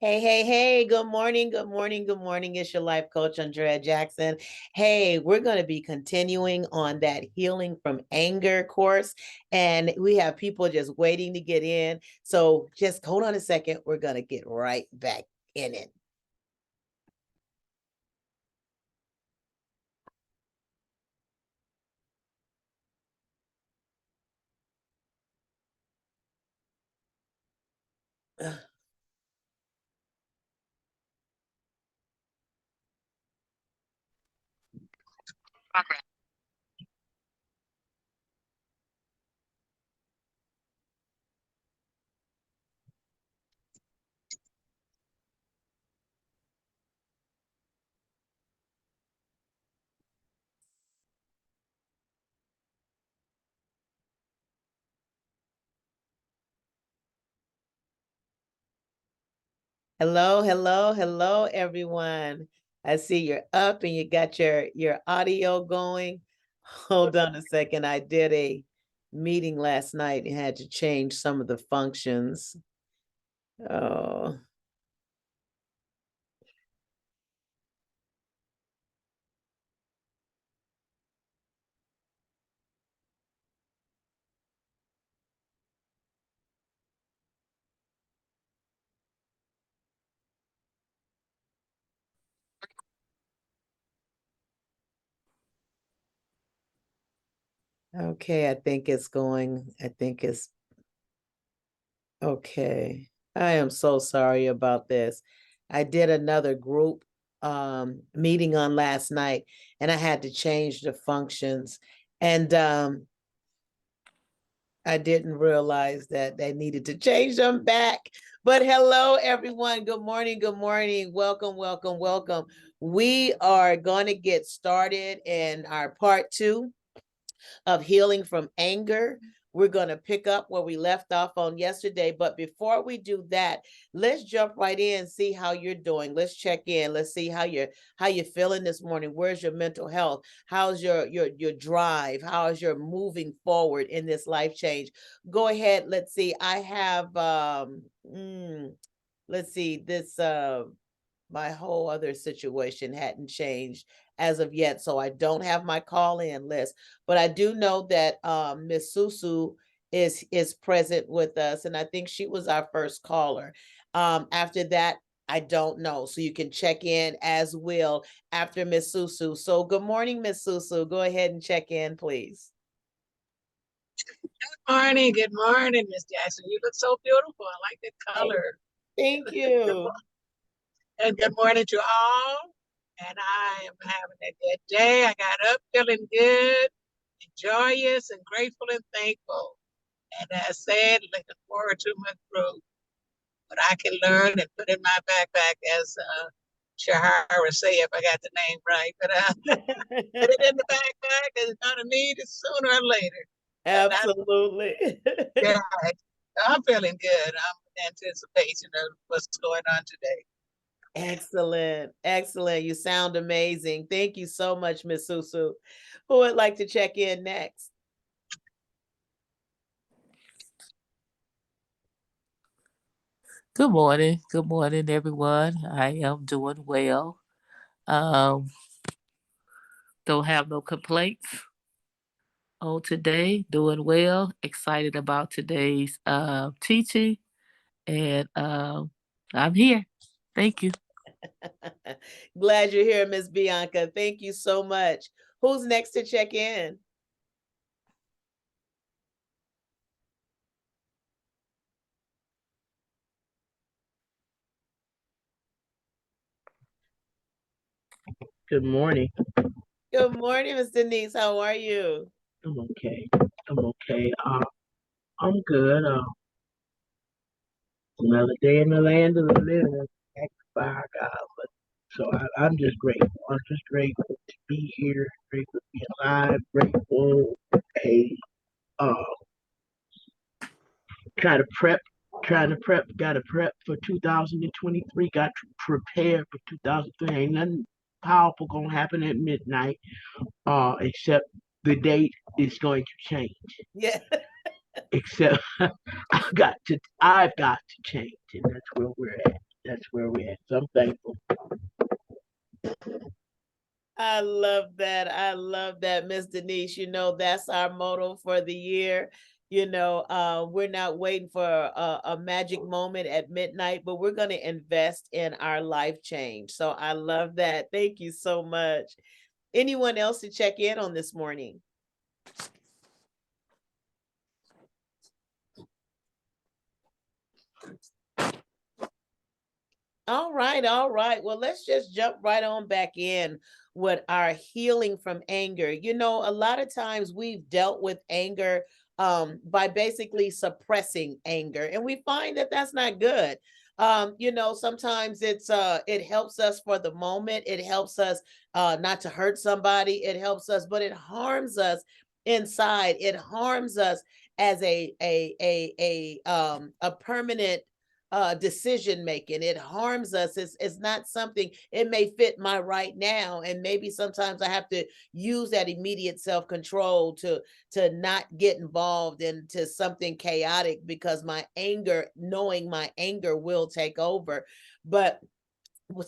Hey, hey, hey, good morning, good morning, good morning. It's your life coach, Andrea Jackson. Hey, we're going to be continuing on that healing from anger course, and we have people just waiting to get in. So just hold on a second. We're going to get right back in it. Hello, hello, hello, everyone. I see you're up and you got your audio going. Hold on a second. I did a meeting last night and had to change some of the functions. Oh, okay. I think it's okay. I am so sorry about this. I did another group meeting on last night and I had to change the functions. And I didn't realize that they needed to change them back. But hello, everyone. Good morning. Good morning. Welcome, welcome, welcome. We are going to get started in our part two of healing from anger. We're going to pick up where we left off on yesterday. But before we do that, let's jump right in and see how you're doing. Let's check in. Let's see how you're feeling this morning. Where's your mental health? How's your drive? How is your moving forward in this life change? Go ahead. Let's see. I have let's see this my whole other situation hadn't changed as of yet, so I don't have my call in list, but I do know that Miss Susu is present with us, and I think she was our first caller. After that, I don't know, so you can check in as well after Miss Susu. So good morning, Miss Susu. Go ahead and check in, please. Good morning, Miss Jackson. You look so beautiful. I like that color. Thank you. And good morning to all. And I am having a good day. I got up feeling good, and joyous, and grateful and thankful. And as said, looking forward to my group. What I can learn and put in my backpack, as Shahara say, if I got the name right. But put it in the backpack, and it's gonna need it sooner or later. And Absolutely. yeah, I'm feeling good. I'm in anticipation of what's going on today. Excellent. Excellent. You sound amazing. Thank you so much, Miss Susu. Who would like to check in next? Good morning. Good morning, everyone. I am doing well. Um, don't have no complaints on today. Doing well. Excited about today's teaching, and I'm here. Thank you. Glad you're here, Miss Bianca. Thank you so much. Who's next to check in? Good morning. Good morning, Miss Denise. How are you? I'm okay. I'm okay. I'm good. Another day in the land of the living. Thanks by God. But so I'm just grateful. I'm just grateful to be here. Grateful to be alive. Grateful. Hey, uh, try to prep. Trying to prep. Got to prep for 2023. Got to prepare for 2023. Ain't nothing powerful gonna happen at midnight. Except the date is going to change. Yeah. Except I've got to change, and that's where we're at. that's where we're at. So I'm thankful. I love that. I love that, Miss Denise. That's our motto for the year. We're not waiting for a magic moment at midnight, but we're going to invest in our life change. So I love that. Thank you so much. Anyone else to check in on this morning? All right, all right. Well, let's just jump right on back in with our healing from anger. A lot of times we've dealt with anger by basically suppressing anger, and we find that that's not good. Sometimes it helps us for the moment. It helps us not to hurt somebody. It helps us, but it harms us inside. It harms us as a permanent decision making. It harms us. It's not something. It may fit my right now, and maybe sometimes I have to use that immediate self-control to not get involved into something chaotic, because my anger, knowing my anger will take over. But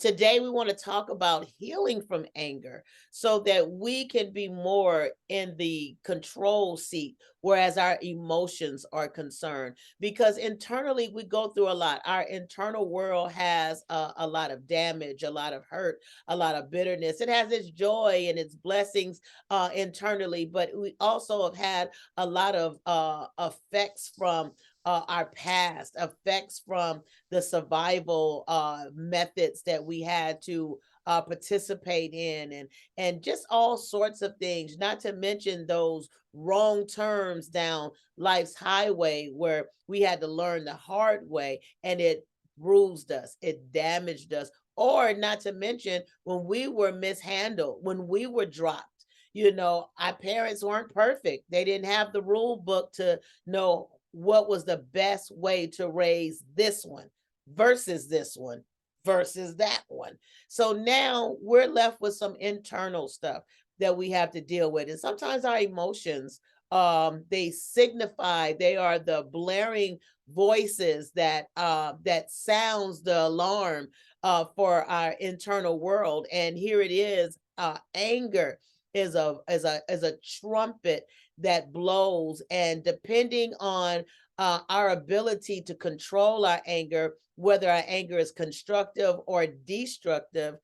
today we want to talk about healing from anger so that we can be more in the control seat, whereas our emotions are concerned. Because internally we go through a lot. Our internal world has a lot of damage, a lot of hurt, a lot of bitterness. It has its joy and its blessings internally, but we also have had a lot of effects from our past, effects from the survival methods that we had to participate in, and just all sorts of things, not to mention those wrong turns down life's highway where we had to learn the hard way, and it bruised us, it damaged us. Or not to mention when we were mishandled, when we were dropped. Our parents weren't perfect. They didn't have the rule book to know what was the best way to raise this one versus this one versus that one. So now we're left with some internal stuff that we have to deal with. And sometimes our emotions, they signify, they are the blaring voices that sounds the alarm for our internal world. And here it is, anger is a trumpet that blows, and depending on our ability to control our anger, whether our anger is constructive or destructive,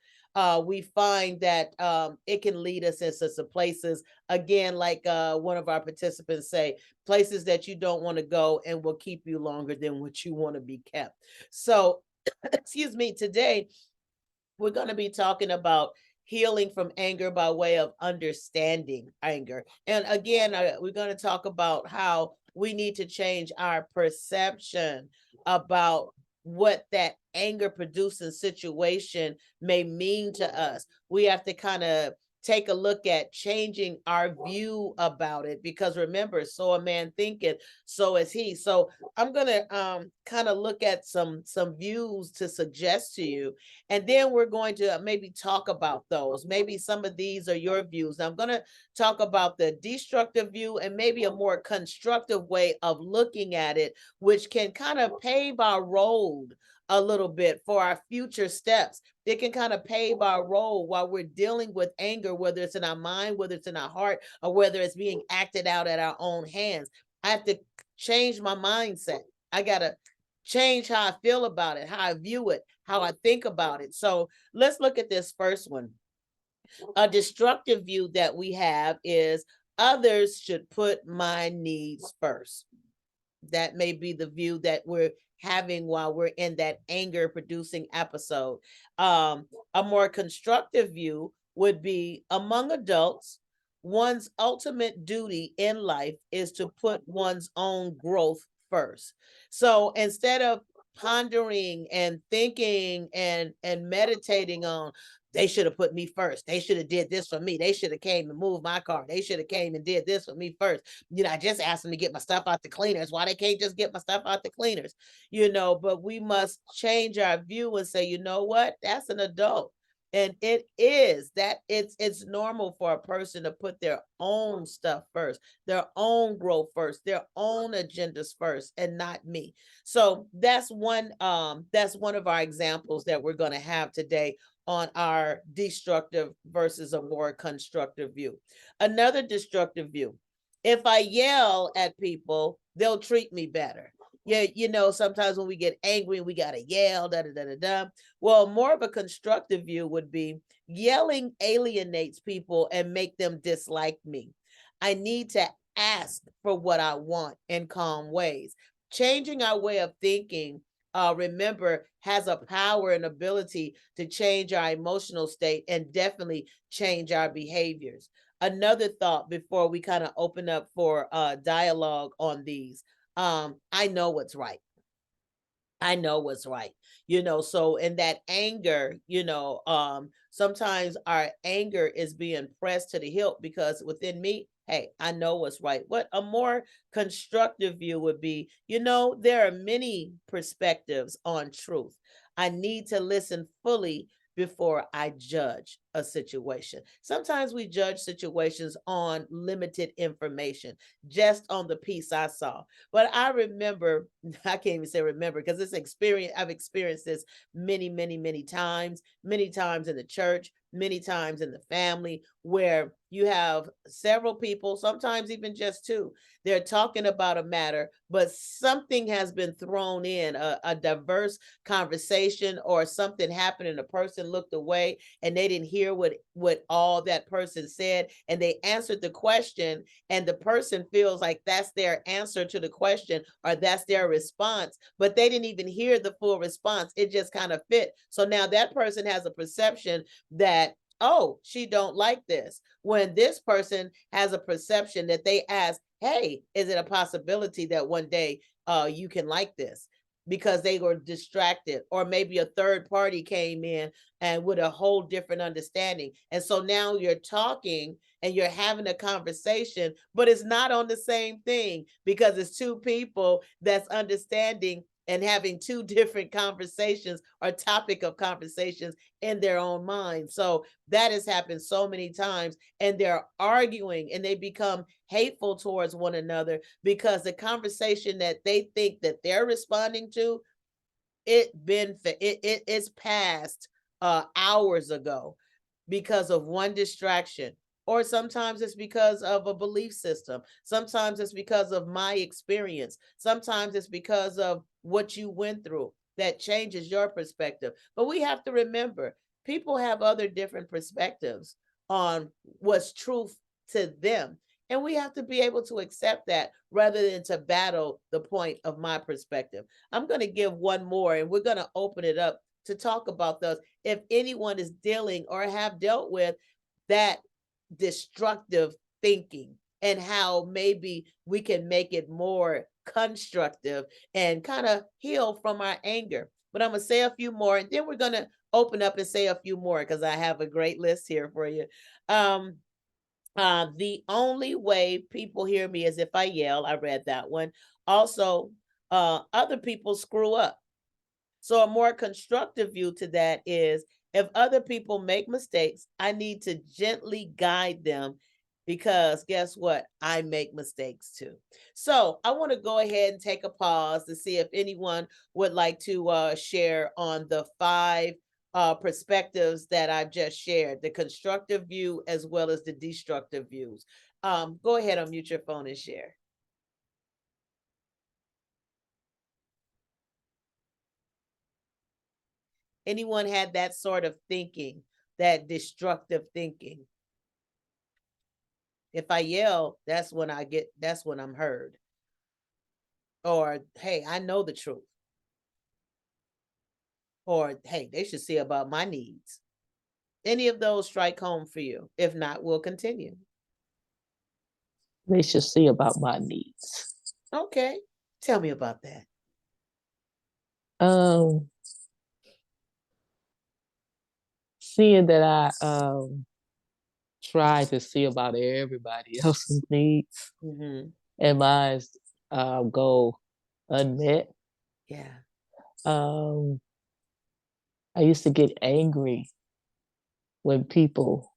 we find that it can lead us into some places, again, like one of our participants say, places that you don't want to go and will keep you longer than what you want to be kept. So excuse me, today we're going to be talking about healing from anger by way of understanding anger. And again, we're going to talk about how we need to change our perception about what that anger producing situation may mean to us. We have to kind of take a look at changing our view about it, because remember, so a man thinketh, so is he. So I'm going to kind of look at some views to suggest to you, and then we're going to maybe talk about those. Maybe some of these are your views. Now, I'm going to talk about the destructive view and maybe a more constructive way of looking at it, which can kind of pave our road a little bit for our future steps. It can kind of pave our road while we're dealing with anger, whether it's in our mind, whether it's in our heart, or whether it's being acted out at our own hands. I have to change my mindset. I got to change how I feel about it, how I view it, how I think about it. So let's look at this first one. A destructive view that we have is others should put my needs first. That may be the view that we're having while we're in that anger producing episode. A more constructive view would be, among adults, one's ultimate duty in life is to put one's own growth first. So instead of pondering and thinking and meditating on, they should have put me first, they should have did this for me, they should have came and moved my car, they should have came and did this for me first, I just asked them to get my stuff out the cleaners, why they can't just get my stuff out the cleaners? But we must change our view and say, you know what, that's an adult. And it is that it's normal for a person to put their own stuff first, their own growth first, their own agendas first, and not me. So that's one of our examples that we're going to have today on our destructive versus a more constructive view. Another destructive view: if I yell at people, they'll treat me better. Yeah, sometimes when we get angry, we gotta yell, da da da da da. Well, more of a constructive view would be yelling alienates people and make them dislike me. I need to ask for what I want in calm ways. Changing our way of thinking, remember, has a power and ability to change our emotional state and definitely change our behaviors. Another thought before we kind of open up for dialogue on these. I know what's right. I know what's right. So in that anger, sometimes our anger is being pressed to the hilt because within me, hey, I know what's right. What a more constructive view would be, there are many perspectives on truth. I need to listen fully before I judge a situation. Sometimes we judge situations on limited information, just on the piece I saw. But I remember, I can't even say remember because this experience, I've experienced this many, many, many times in the church, many times in the family, where you have several people, sometimes even just two. They're talking about a matter, but something has been thrown in, a diverse conversation, or something happened and a person looked away and they didn't hear what all that person said, and they answered the question, and the person feels like that's their answer to the question or that's their response, but they didn't even hear the full response. It just kind of fit. So now that person has a perception that, oh, she don't like this, when this person has a perception that they ask, hey, is it a possibility that one day you can like this? Because they were distracted, or maybe a third party came in and with a whole different understanding. And so now you're talking and you're having a conversation, but it's not on the same thing because it's two people that's understanding and having two different conversations or topic of conversations in their own mind. So that has happened so many times, and they're arguing and they become hateful towards one another because the conversation that they think that they're responding to, it's passed hours ago because of one distraction. Or sometimes it's because of a belief system. Sometimes it's because of my experience. Sometimes it's because of what you went through that changes your perspective. But we have to remember, people have other different perspectives on what's truth to them. And we have to be able to accept that rather than to battle the point of my perspective. I'm going to give one more and we're going to open it up to talk about those. If anyone is dealing or have dealt with that destructive thinking and how maybe we can make it more constructive and kind of heal from our anger. But I'm going to say a few more and then we're going to open up and say a few more because I have a great list here for you. The only way people hear me is if I yell. I read that one. Also, other people screw up. So a more constructive view to that is, if other people make mistakes, I need to gently guide them because guess what? I make mistakes too. So I want to go ahead and take a pause to see if anyone would like to share on the 5 perspectives that I've just shared, the constructive view as well as the destructive views. Go ahead, unmute your phone and share. Anyone had that sort of thinking, that destructive thinking? If I yell, that's when I'm heard. Or, hey, I know the truth. Or, hey, they should see about my needs. Any of those strike home for you? If not, we'll continue. They should see about my needs. Okay. Tell me about that. Seeing that I try to see about everybody else's needs and mine go unmet. Yeah. I used to get angry when people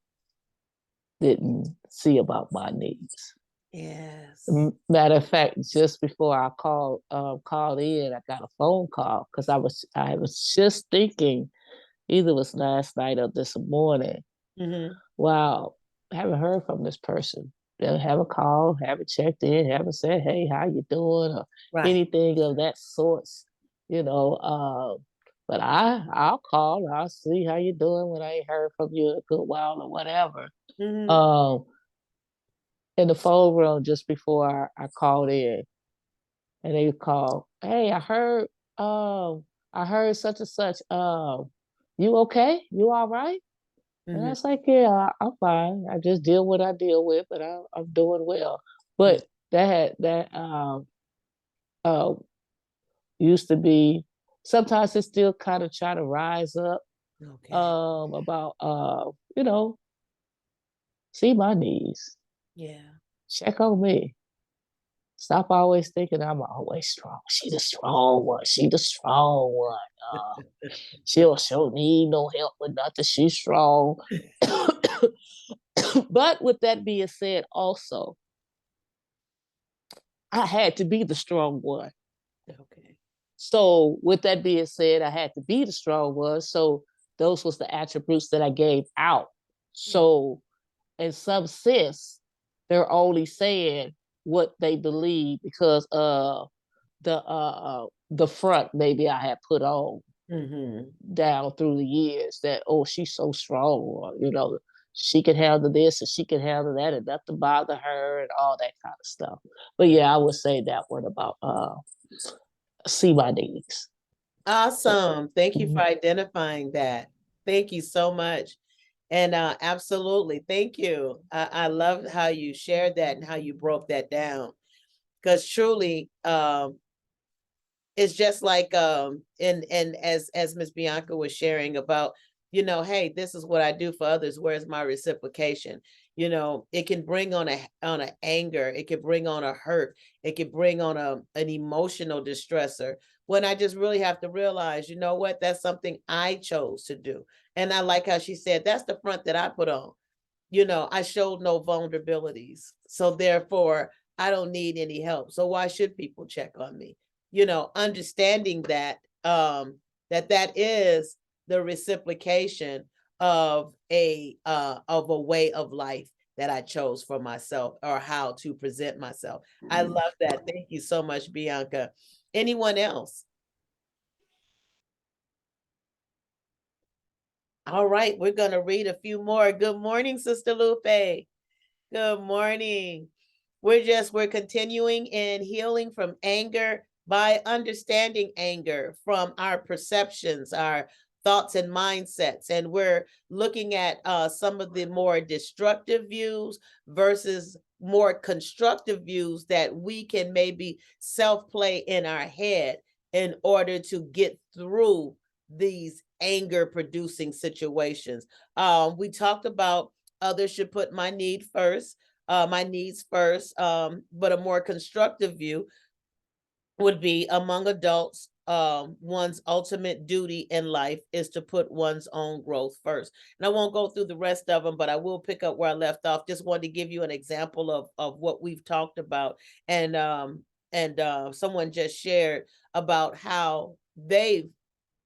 didn't see about my needs. Yes. Matter of fact, just before I called in, I got a phone call because I was just thinking, either it was last night or this morning. Mm-hmm. Wow, I haven't heard from this person. They haven't called, haven't checked in, haven't said, "Hey, how you doing?" or Right. anything of that sort. You know, but I'll call, I'll see how you doing when I ain't heard from you in a good while or whatever. Mm-hmm. In the phone room just before I called in, and they call, "Hey, I heard such and such. You okay? You all right?" And I Mm-hmm. was like, "Yeah, I'm fine. I just deal what I deal with, but I'm doing well." But that uh used to be, sometimes it still kind of try to rise up Okay. about you know, see my needs, Yeah. check on me. Stop always thinking I'm always strong. She the strong one. She the strong one. She'll need no help with nothing. She's strong. But with that being said, also, I had to be the strong one. Okay. So with that being said, I had to be the strong one. So those was the attributes that I gave out. So in some sense, they're only saying what they believe because the front maybe I had put on Mm-hmm. down through the years, that, oh, she's so strong, or she can handle this and she can handle that and nothing bother her and all that kind of stuff. But yeah, I would say that one about see my needs. Awesome. Thank you for Mhm. identifying that. Thank you so much. And absolutely, thank you. I love how you shared that and how you broke that down. Because truly, it's just like and as Miss Bianca was sharing about, hey, this is what I do for others, where's my reciprocation? It can bring on a anger, it can bring on a hurt, it can bring on an emotional distressor, when I just really have to realize, you know what, that's something I chose to do. And I like how she said, that's the front that I put on. I showed no vulnerabilities, so therefore I don't need any help, so why should people check on me? Understanding that that is the reciprocation of a way of life that I chose for myself, or how to present myself. I love that. Thank you so much, Bianca. Anyone else? All right, we're going to read a few more. Good morning, Sister Lupe. Good morning. We're continuing in healing from anger by understanding anger from our perceptions, our thoughts and mindsets. And we're looking at some of the more destructive views versus more constructive views that we can maybe self-play in our head in order to get through these anger producing situations. We talked about others should put my needs first, but a more constructive view would be, among adults, one's ultimate duty in life is to put one's own growth first. And I won't go through the rest of them, but I will pick up where I left off. Just wanted to give you an example of what we've talked about. And someone just shared about how they've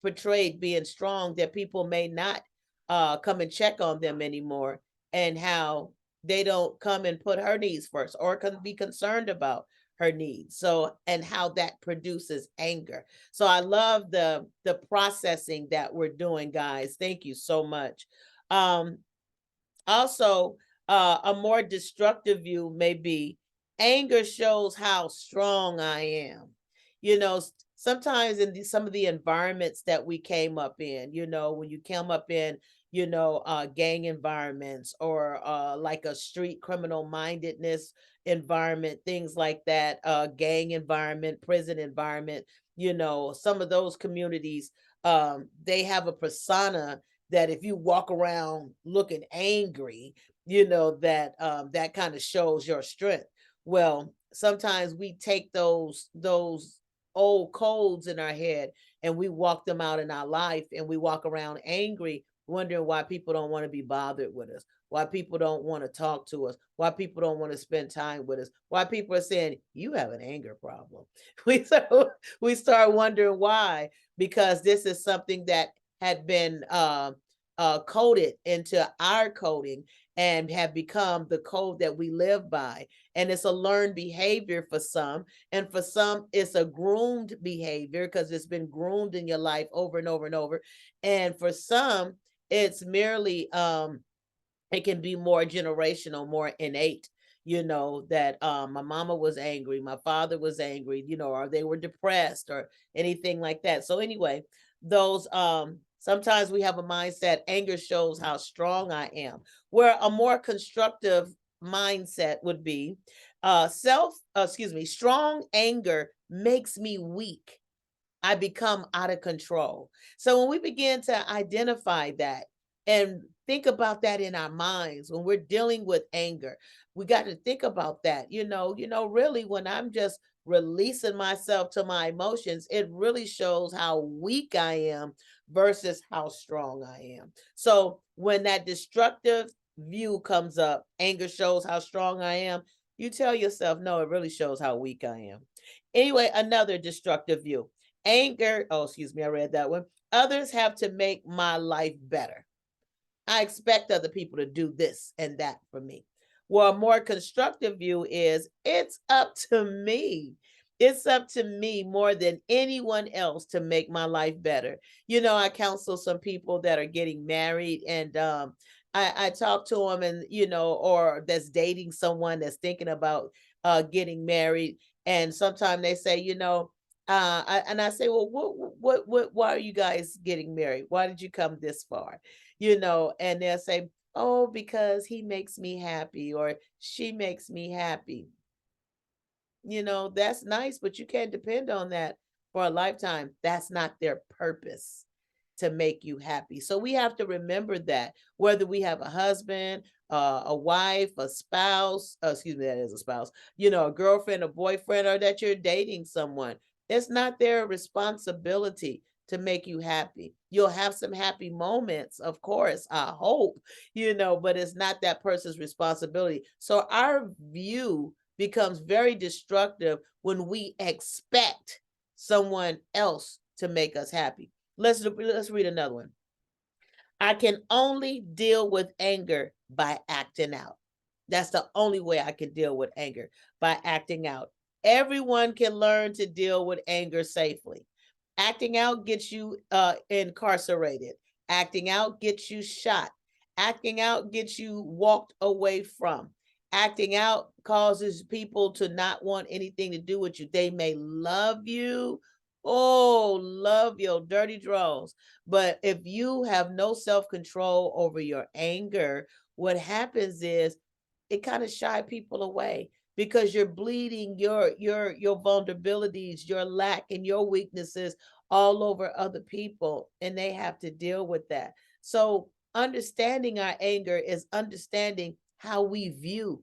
portrayed being strong, that people may not come and check on them anymore, and how they don't come and put her needs first or can be concerned about her needs. So, and how that produces anger. So I love the processing that we're doing, guys. Thank you so much. Um, Also, a more destructive view may be, anger shows how strong I am. Sometimes in some of the environments that we came up in, when you came up in, gang environments, or like a street criminal mindedness environment, things like that, gang environment, prison environment, some of those communities, they have a persona that if you walk around looking angry, that kind of shows your strength. Well, sometimes we take those old codes in our head and we walk them out in our life, and we walk around angry, wondering why people don't want to be bothered with us, why people don't want to talk to us, why people don't want to spend time with us, why people are saying you have an anger problem. We start wondering why, because this is something that had been coded into our coding and have become the code that we live by. And it's a learned behavior for some. And for some, it's a groomed behavior because it's been groomed in your life over and over and over. And for some, it's merely it can be more generational, more innate, that my mama was angry, my father was angry, or they were depressed or anything like that. So anyway, those sometimes we have a mindset, anger shows how strong I am, where a more constructive mindset would be strong anger makes me weak. I become out of control. So when we begin to identify that and think about that in our minds when we're dealing with anger, we got to think about that. Really when I'm just releasing myself to my emotions, it really shows how weak I am versus how strong I am. So when that destructive view comes up, anger shows how strong I am, you tell yourself, no, it really shows how weak I am. Anyway, another destructive view. Anger, oh, excuse me, I read that one. Others have to make my life better. I expect other people to do this and that for me. Well, a more constructive view is it's up to me. It's up to me more than anyone else to make my life better. I counsel some people that are getting married, and I talk to them, and or that's dating someone that's thinking about getting married, and sometimes they say, I say, well, why are you guys getting married? Why did you come this far? And they'll say, oh, because he makes me happy or she makes me happy. That's nice, but you can't depend on that for a lifetime. That's not their purpose, to make you happy. So we have to remember that whether we have a husband, a wife, a spouse, excuse me, that is a spouse, a girlfriend, a boyfriend, or that you're dating someone, it's not their responsibility to make you happy. You'll have some happy moments, of course, I hope, but it's not that person's responsibility. So our view becomes very destructive when we expect someone else to make us happy. Let's read another one. I can only deal with anger by acting out. That's the only way I can deal with anger, by acting out. Everyone can learn to deal with anger safely. Acting out gets you incarcerated. Acting out gets you shot. Acting out gets you walked away from. Acting out causes people to not want anything to do with you. They may love you. Oh, love your dirty draws. But if you have no self-control over your anger, what happens is it kind of shy people away because you're bleeding your vulnerabilities, your lack and your weaknesses all over other people, and they have to deal with that. So understanding our anger is understanding how we view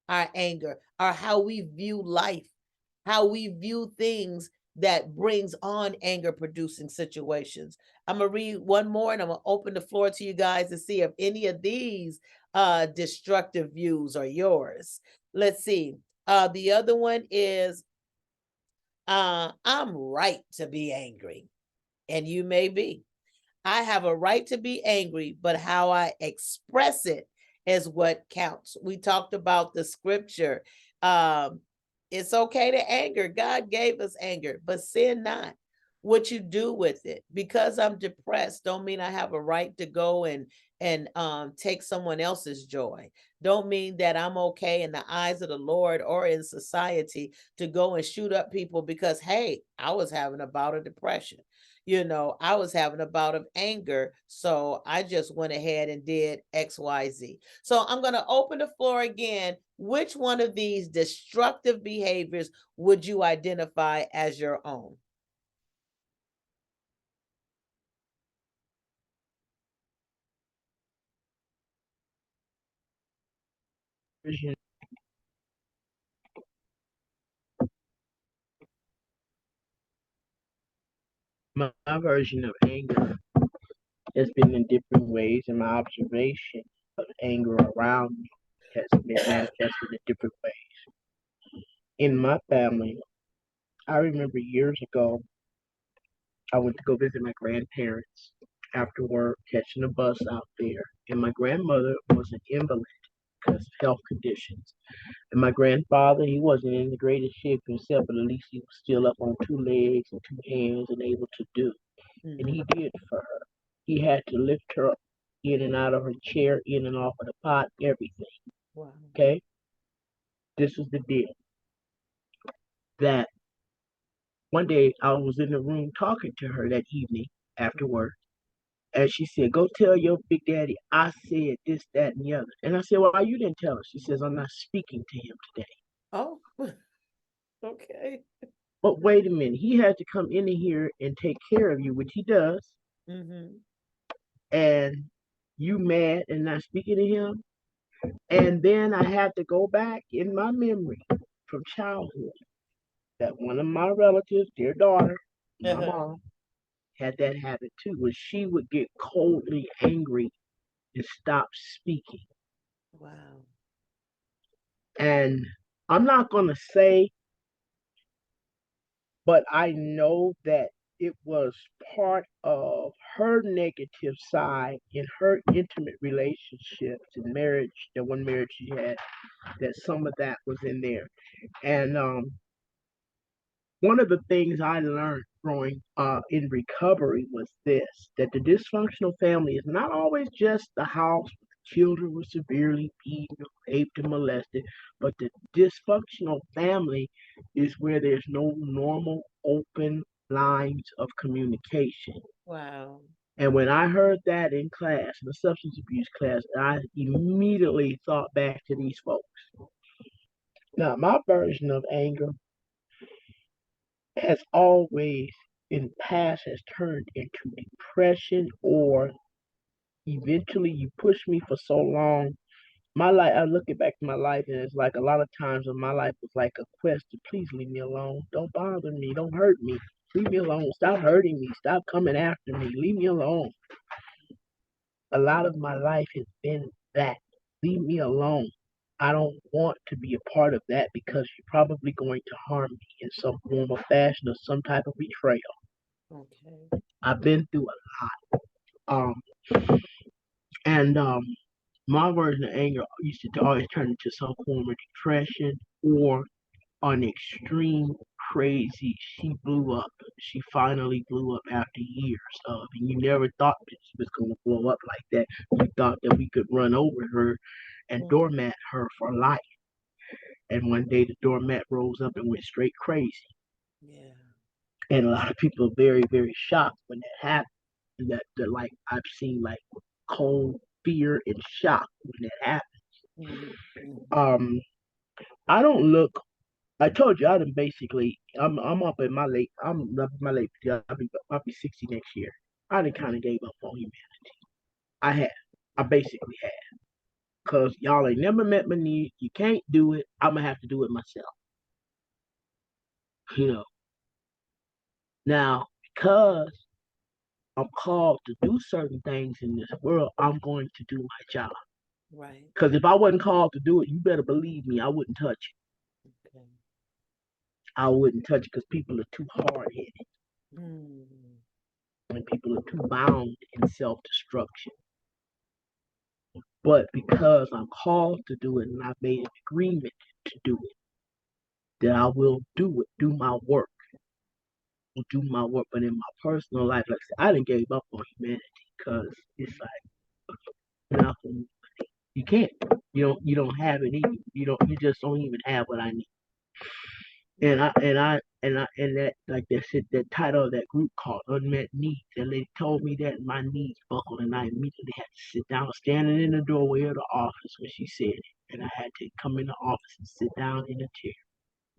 our anger, or how we view life, how we view things that brings on anger producing situations. I'm gonna read one more and I'm gonna open the floor to you guys to see if any of these destructive views are yours. Let's see. The other one is I'm right to be angry, and you may be. I have a right to be angry, but how I express it is what counts. We talked about the scripture. Um, it's okay to anger. God gave us anger, but sin not. What you do with it. Because I'm depressed, don't mean I have a right to go and take someone else's joy. Don't mean that I'm okay in the eyes of the Lord or in society to go and shoot up people because, hey, I was having a bout of depression. I was having a bout of anger. So I just went ahead and did XYZ. So I'm going to open the floor again. Which one of these destructive behaviors would you identify as your own? Version- my version of anger has been in different ways, and my observation of anger around me has been manifested in different ways. In my family, I remember years ago, I went to go visit my grandparents after work, catching a bus out there, and my grandmother was an invalid because of health conditions. And my grandfather, he wasn't in the greatest shape himself, but at least he was still up on two legs and two hands and able to do. And he did for her. He had to lift her up in and out of her chair, in and off of the pot, everything. Wow. Okay? This was the deal. That one day I was in the room talking to her that evening after work, and she said, "Go tell your big daddy I said this, that, and the other." And I said, "Well, why you didn't tell her?" She says, "I'm not speaking to him today." Oh, okay. But wait a minute, he has to come in here and take care of you, which he does, Mm-hmm. and you mad and not speaking to him. And then I had to go back in my memory from childhood that one of my relatives, their daughter, my Uh-huh. mom, had that habit too, where she would get coldly angry and stop speaking. Wow. And I'm not going to say, but I know that it was part of her negative side in her intimate relationships and marriage, the one marriage she had, that some of that was in there. And one of the things I learned growing in recovery was this, that the dysfunctional family is not always just the house where the children were severely beaten or raped and molested, but the dysfunctional family is where there's no normal, open lines of communication. Wow. And when I heard that in class, in the substance abuse class, I immediately thought back to these folks. Now, my version of anger has always in the past has turned into depression, or eventually you push me for so long. My life, I look it back to my life, and it's like a lot of times in my life was like a quest to please leave me alone. Don't bother me. Don't hurt me. Leave me alone. Stop hurting me. Stop coming after me. Leave me alone. A lot of my life has been that. Leave me alone. I don't want to be a part of that because you're probably going to harm me in some form or fashion or some type of betrayal. Okay. I've been through a lot. And my version of anger used to always turn into some form of depression or an extreme crazy. She blew up. She finally blew up after years of, and you never thought that she was going to blow up like that. You thought that we could run over her and doormat her for life. And one day the doormat rose up and went straight crazy. Yeah. And a lot of people are very, very shocked when that happened. And that like I've seen like cold fear and shock when that happens. Mm-hmm. I don't look. I told you I done basically. I'm up in my late. I'm up in my late. I'll be 60 next year. I done kind of gave up on humanity. I have. I basically have. Cause y'all ain't never met my needs. You can't do it. I'm gonna have to do it myself. You know. Now because I'm called to do certain things in this world, I'm going to do my job. Right. Because if I wasn't called to do it, you better believe me, I wouldn't touch it. Okay. I wouldn't touch it because people are too hard headed Mm. and people are too bound in self destruction. But because I'm called to do it and I've made an agreement to do it, that I will do it, do my work, will do my work. But in my personal life, like I said, I didn't give up on humanity because it's like nothing. You can't. You don't have it either. You just don't even have what I need. And that like that said that title of that group called Unmet Needs. And they told me that my knees buckled and I immediately had to sit down, standing in the doorway of the office when she said it. And I had to come in the office and sit down in a chair.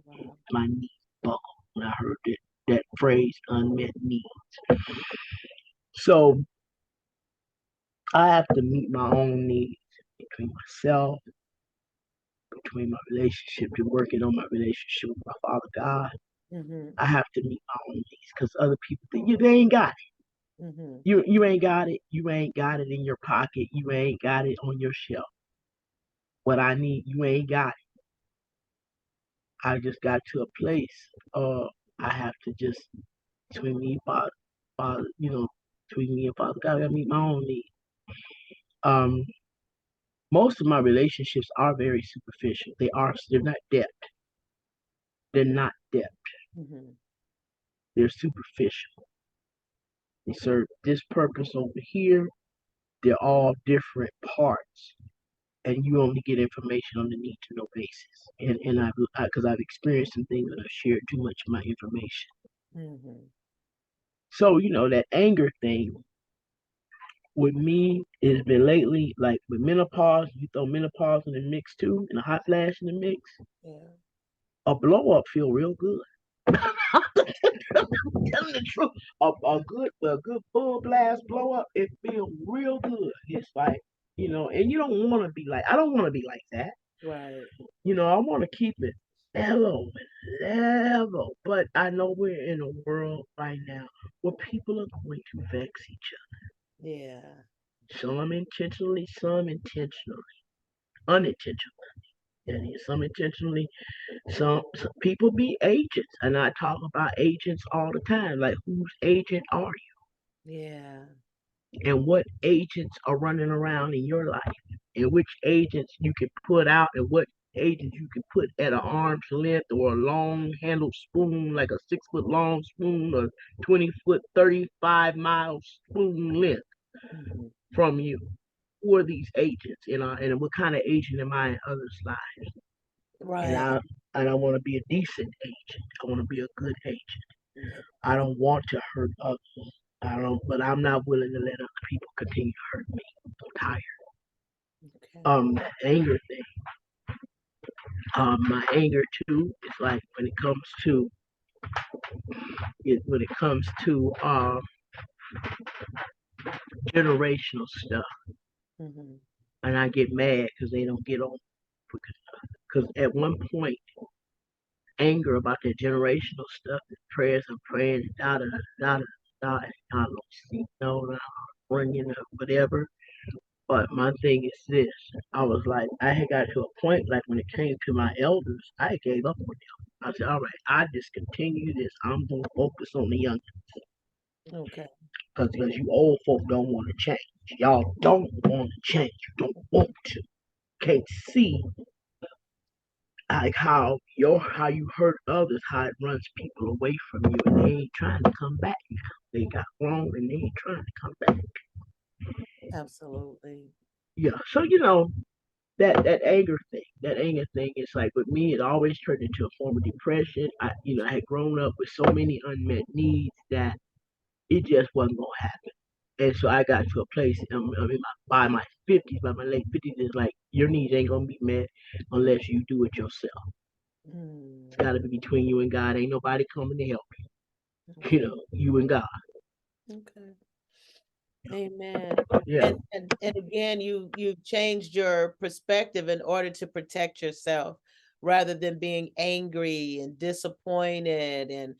Wow. My knees buckled when I heard that phrase unmet needs. So I have to meet my own needs between myself, between my relationship to working on my relationship with my Father God. Mm-hmm. I have to meet my own needs because other people think they ain't got it. Mhm. You ain't got it. You ain't got it in your pocket. You ain't got it on your shelf. What I need, you ain't got it. I just got to a place. I have to just between me and Father, between me and Father God, I gotta meet my own needs. Um, most of my relationships are very superficial. They're not depth. They're not depth. Mhm. They're superficial. They serve this purpose over here. They're all different parts, and you only get information on the need to know basis. And because I've experienced some things and I've shared too much of my information. Mhm. So that anger thing with me has been lately, like with menopause. You throw menopause in the mix too, and a hot flash in the mix. Yeah. A blow up feel real good. Telling the truth, a good full blast blow up, it feels real good. It's like and you don't want to be like I don't want to be like that. Right. I want to keep it mellow and level, but I know we're in a world right now where people are going to vex each Yeah. other. Some intentionally, unintentionally. And some intentionally, some people be agents, and I talk about agents all the time. Like, whose agent are Yeah. you, and what agents are running around in your life, and which agents you can put out, and what agents you can put at an arm's length or a long-handled spoon, like a 6-foot long spoon, or 20-foot, 35-mile spoon length Mhm. from you. Who are these agents, and what kind of agent am I in others' lives? And Right. I want to be a decent agent. I want to be a good agent. Yeah. I don't want to hurt others. But I'm not willing to let other people continue to hurt me. I'm tired. Okay. The anger thing. My anger too is like when it comes to generational stuff, Mhm. and I get mad because they don't get on. Because at one point, anger about that generational stuff, the prayers I'm praying, da da da da da, I don't see no bringing up whatever. But my thing is this: I was like, I had got to a point like when it came to my elders, I gave up on them. I said, all right, I discontinue this. I'm gonna focus on the young Okay. because you old folk don't want to change. Y'all don't want to change. You don't want to. Can't see like how you hurt others, how it runs people away from you, and they ain't trying to come back now. They got wrong and they ain't trying to come back. Absolutely. Yeah, so that anger thing is like with me, it always turned into a form of depression. I had grown up with so many unmet needs that it just wasn't gonna happen. And so I got to a place by my 50s, by my late 50s, it's like your needs ain't gonna be met unless you do it yourself. It's Mm. gotta be between you and God. Ain't nobody coming to help you. Okay. You and God. Okay. Amen. Yeah. And again, you've changed your perspective in order to protect yourself rather than being angry and disappointed and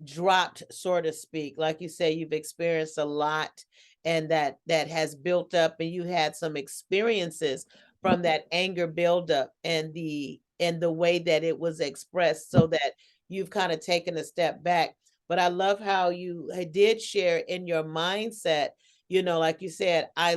dropped, so to speak. Like you say, you've experienced a lot and that has built up and you had some experiences from that anger buildup and the way that it was expressed so that you've kind of taken a step back. But I love how you did share in your mindset, like you said, I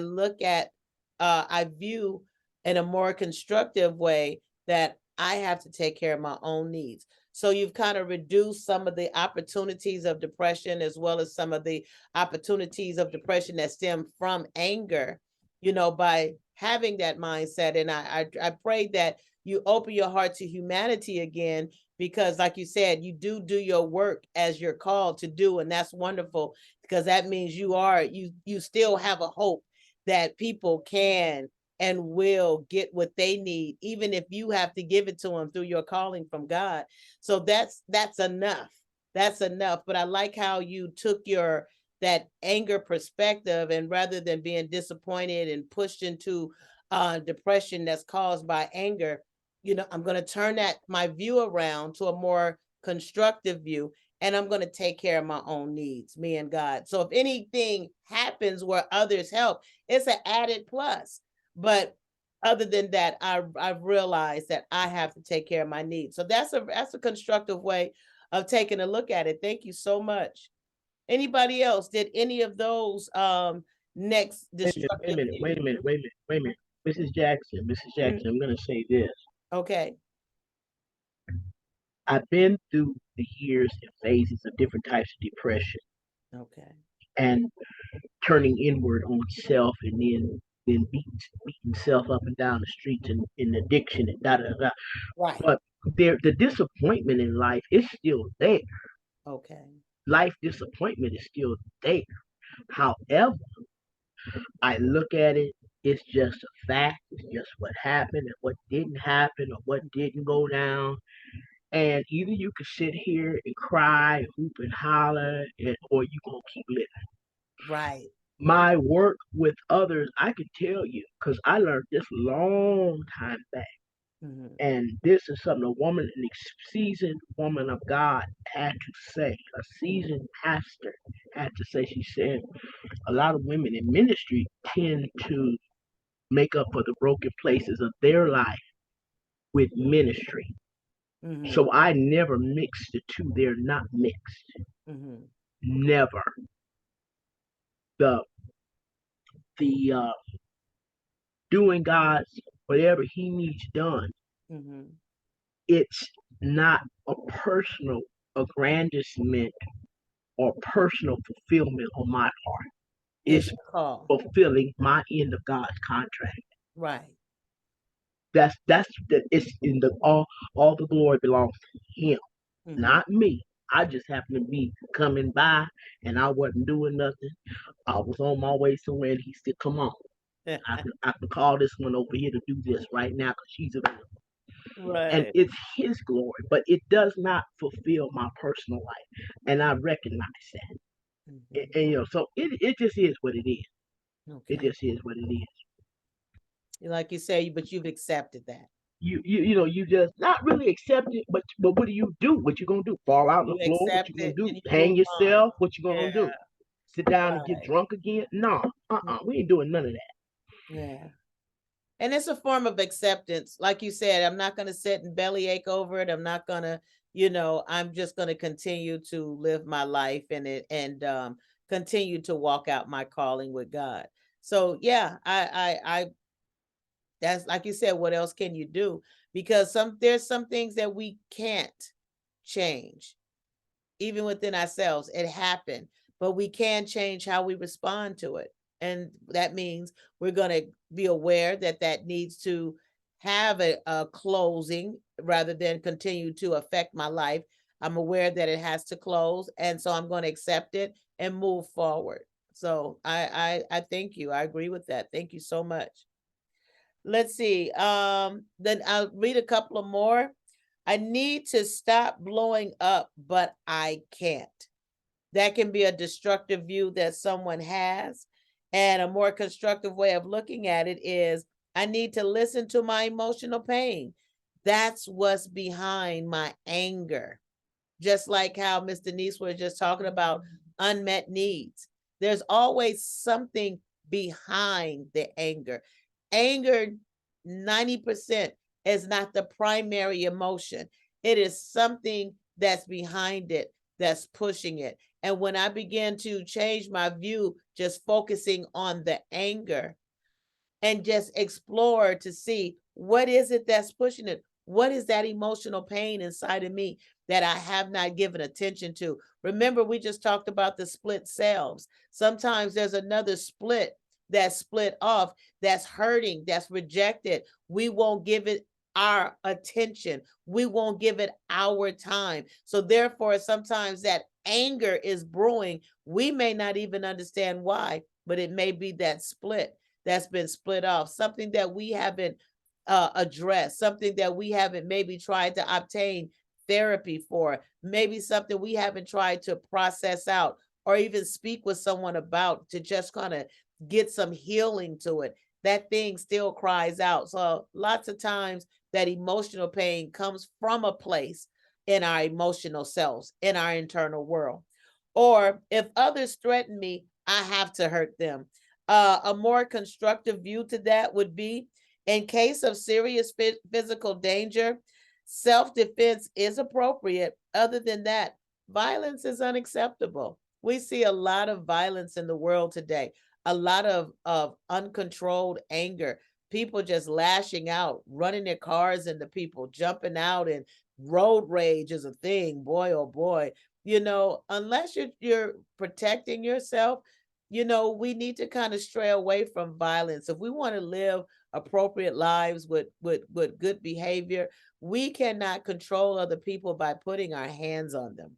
view in a more constructive way that I have to take care of my own needs. So you've kind of reduced some of the opportunities of depression as well as some of the opportunities of depression that stem from anger, by having that mindset. And I pray that you open your heart to humanity again, because like you said, you do your work as you're called to do. And that's wonderful because that means you still have a hope that people can and will get what they need, even if you have to give it to them through your calling from God. So that's enough. That's enough. But I like how you took your that anger perspective, and rather than being disappointed and pushed into depression that's caused by anger, I'm going to turn that my view around to a more constructive view and I'm going to take care of my own needs, me and God. So if anything happens where others help, it's an added plus. But other than that, I've realized that I have to take care of my needs. So that's a constructive way of taking a look at it. Thank you so much. Anybody else? Did any of those next Wait a destructive minute, wait a minute, wait a minute, wait a minute. Mrs. Jackson, I'm gonna say this. Okay. I've been through the years and phases of different types of depression Okay. and turning inward on self and then beating self up and down the streets and in addiction and da da da. Right. But the disappointment in life is still there. Okay. Life disappointment is still there. However, I look at it, it's just a fact. It's just what happened and what didn't happen or what didn't go down. And either you can sit here and cry, hoop and holler, or you gonna keep living. Right. My work with others, I can tell you, because I learned this long time back. Mhm. And this is something a woman, an seasoned woman of God had to say. A seasoned pastor had to say. She said, a lot of women in ministry tend to make up for the broken places of their life with ministry. Mhm. So I never mix the two. They're not mixed. Mhm. Never. The the doing God's whatever He needs done. Mhm. It's not a personal aggrandizement or personal fulfillment on my part. It's It's a call. fulfilling my end of God's contract. Right. It's in the all the glory belongs to Him, Mhm. not me. I just happened to be coming by and I wasn't doing nothing. I was on my way somewhere and He said, "Come on, I can call this one over here to do this right now because she's available." And Right. it's His glory, but it does not fulfill my personal life, and I recognize that. Mhm. And so it just is what it is. It Okay. just is what it is. Like you say, but you've accepted that. You just not really accept it, but what do you do? What you gonna do? Fall out on You the floor? What accept you gonna it do? and you Hang move on. yourself? What you gonna Yeah. do? Sit down and get Right. drunk again? No, we ain't doing none of that. Yeah. And it's a form of acceptance. Like you said, I'm not going to sit and bellyache over it. I'm not going to, I'm just going to continue to live my life in it and continue to walk out my calling with God. So yeah, I that's like you said, what else can you do? Because there's some things that we can't change, even within ourselves. It happened, but we can change how we respond to it. And that means we're going to be aware that that needs to have a closing rather than continue to affect my life. I'm aware that it has to close. And so I'm going to accept it and move forward. So I thank you. I agree with that. Thank you so much. Let's see. Then I'll read a couple of more. I need to stop blowing up, but I can't. That can be a destructive view that someone has. And a more constructive way of looking at it is I need to listen to my emotional pain. That's what's behind my anger. Just like how Miss Denise was just talking about unmet needs. There's always something behind the anger. Anger, 90% is not the primary emotion. It is something that's behind it, that's pushing it. And when I began to change my view, just focusing on the anger and just explore to see what is it that's pushing it? What is that emotional pain inside of me that I have not given attention to? Remember, we just talked about the split selves. Sometimes there's another split that's split off, that's hurting, that's rejected. We won't give it our attention. We won't give it our time. So therefore, sometimes that anger is brewing. We may not even understand why, but it may be that split that's been split off, something that we haven't addressed, something that we haven't maybe tried to obtain therapy for, maybe something we haven't tried to process out or even speak with someone about to just kind of get some healing to it. That thing still cries out. So lots of times that emotional pain comes from a place in our emotional selves, in our internal world. Or if others threaten me, I have to hurt them. A more constructive view to that would be, in case of serious physical danger, self-defense is appropriate. Other than that, violence is unacceptable. We see a lot of violence in the world today, a lot of uncontrolled anger, people just lashing out, running their cars into people, jumping out, and road rage is a thing. Boy, oh boy. Unless you're protecting yourself, we need to kind of stray away from violence. If we want to live appropriate lives with good behavior, we cannot control other people by putting our hands on them,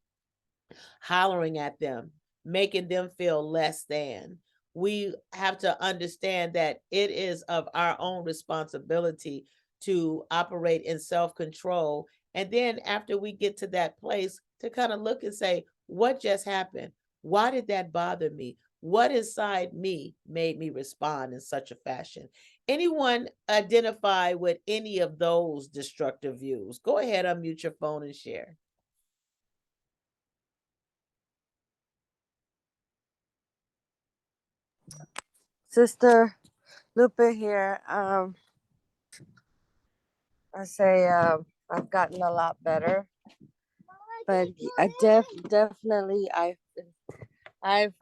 hollering at them, making them feel less than. We have to understand that it is of our own responsibility to operate in self-control. And then after we get to that place, to kind of look and say, what just happened? Why did that bother me? What inside me made me respond in such a fashion? Anyone identify with any of those destructive views? Go ahead, unmute your phone and share. Sister Lupe here. I say I've gotten a lot better, but definitely I've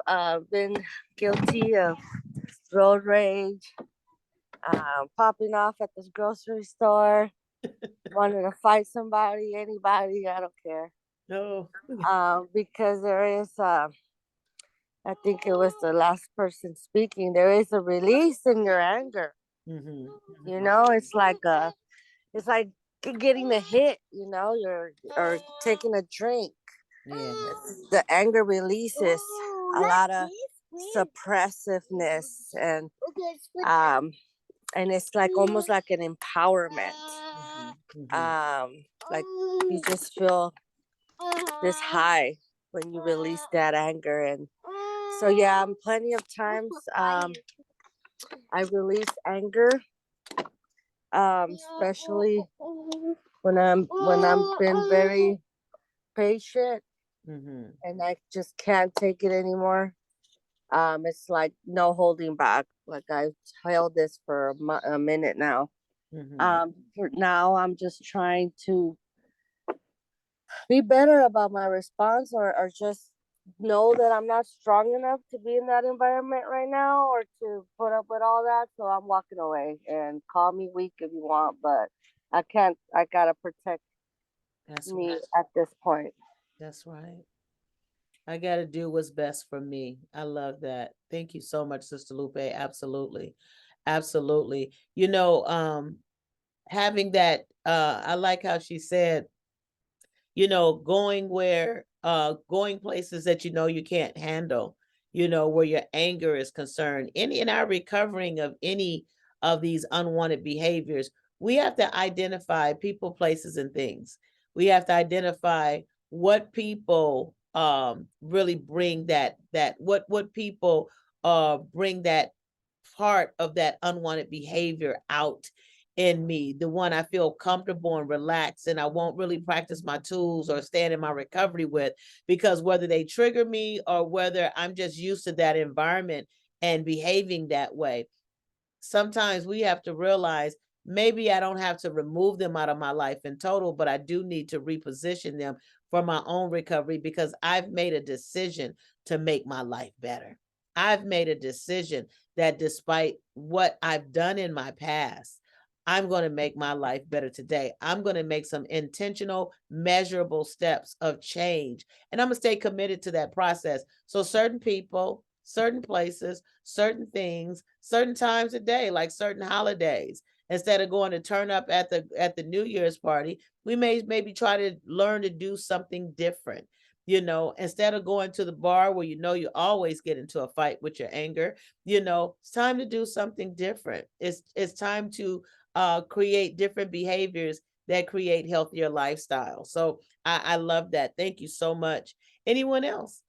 been guilty of road rage, popping off at this grocery store, wanting to fight somebody, anybody, I don't care. No. Because there is I think it was the last person speaking. There is a release in your anger. Mm-hmm. It's like getting a hit. Or taking a drink. Yeah. The anger releases a lot of suppressiveness, and it's like almost like an empowerment. Like you just feel this high when you release that anger. And so yeah, plenty of times I release anger, especially when I'm been very patient and I just can't take it anymore. It's like no holding back. Like I've held this for a minute now. For now, I'm just trying to be better about my response, or just know that I'm not strong enough to be in that environment right now or to put up with all that. So I'm walking away, and call me weak if you want, but I can't. I gotta protect me at this point. That's right. I got to do what's best for me. I love that. Thank you so much, Sister Lupe. Absolutely. Absolutely. Having that, I like how she said, going places that you can't handle, where your anger is concerned. In our recovering of any of these unwanted behaviors, we have to identify people, places, and things. We have to identify what people really bring what people bring that part of that unwanted behavior out in me, the one I feel comfortable and relaxed, and I won't really practice my tools or stand in my recovery with, because whether they trigger me or whether I'm just used to that environment and behaving that way, sometimes we have to realize maybe I don't have to remove them out of my life in total, but I do need to reposition them for my own recovery, because I've made a decision to make my life better. I've made a decision that despite what I've done in my past, I'm going to make my life better today. I'm going to make some intentional, measurable steps of change, and I'm going to stay committed to that process. So certain people, certain places, certain things, certain times a day, like certain holidays, instead of going to turn up at the New Year's party, we maybe try to learn to do something different. Instead of going to the bar where you always get into a fight with your anger, it's time to do something different. It's time to create different behaviors that create healthier lifestyles. So I love that. Thank you so much. Anyone else?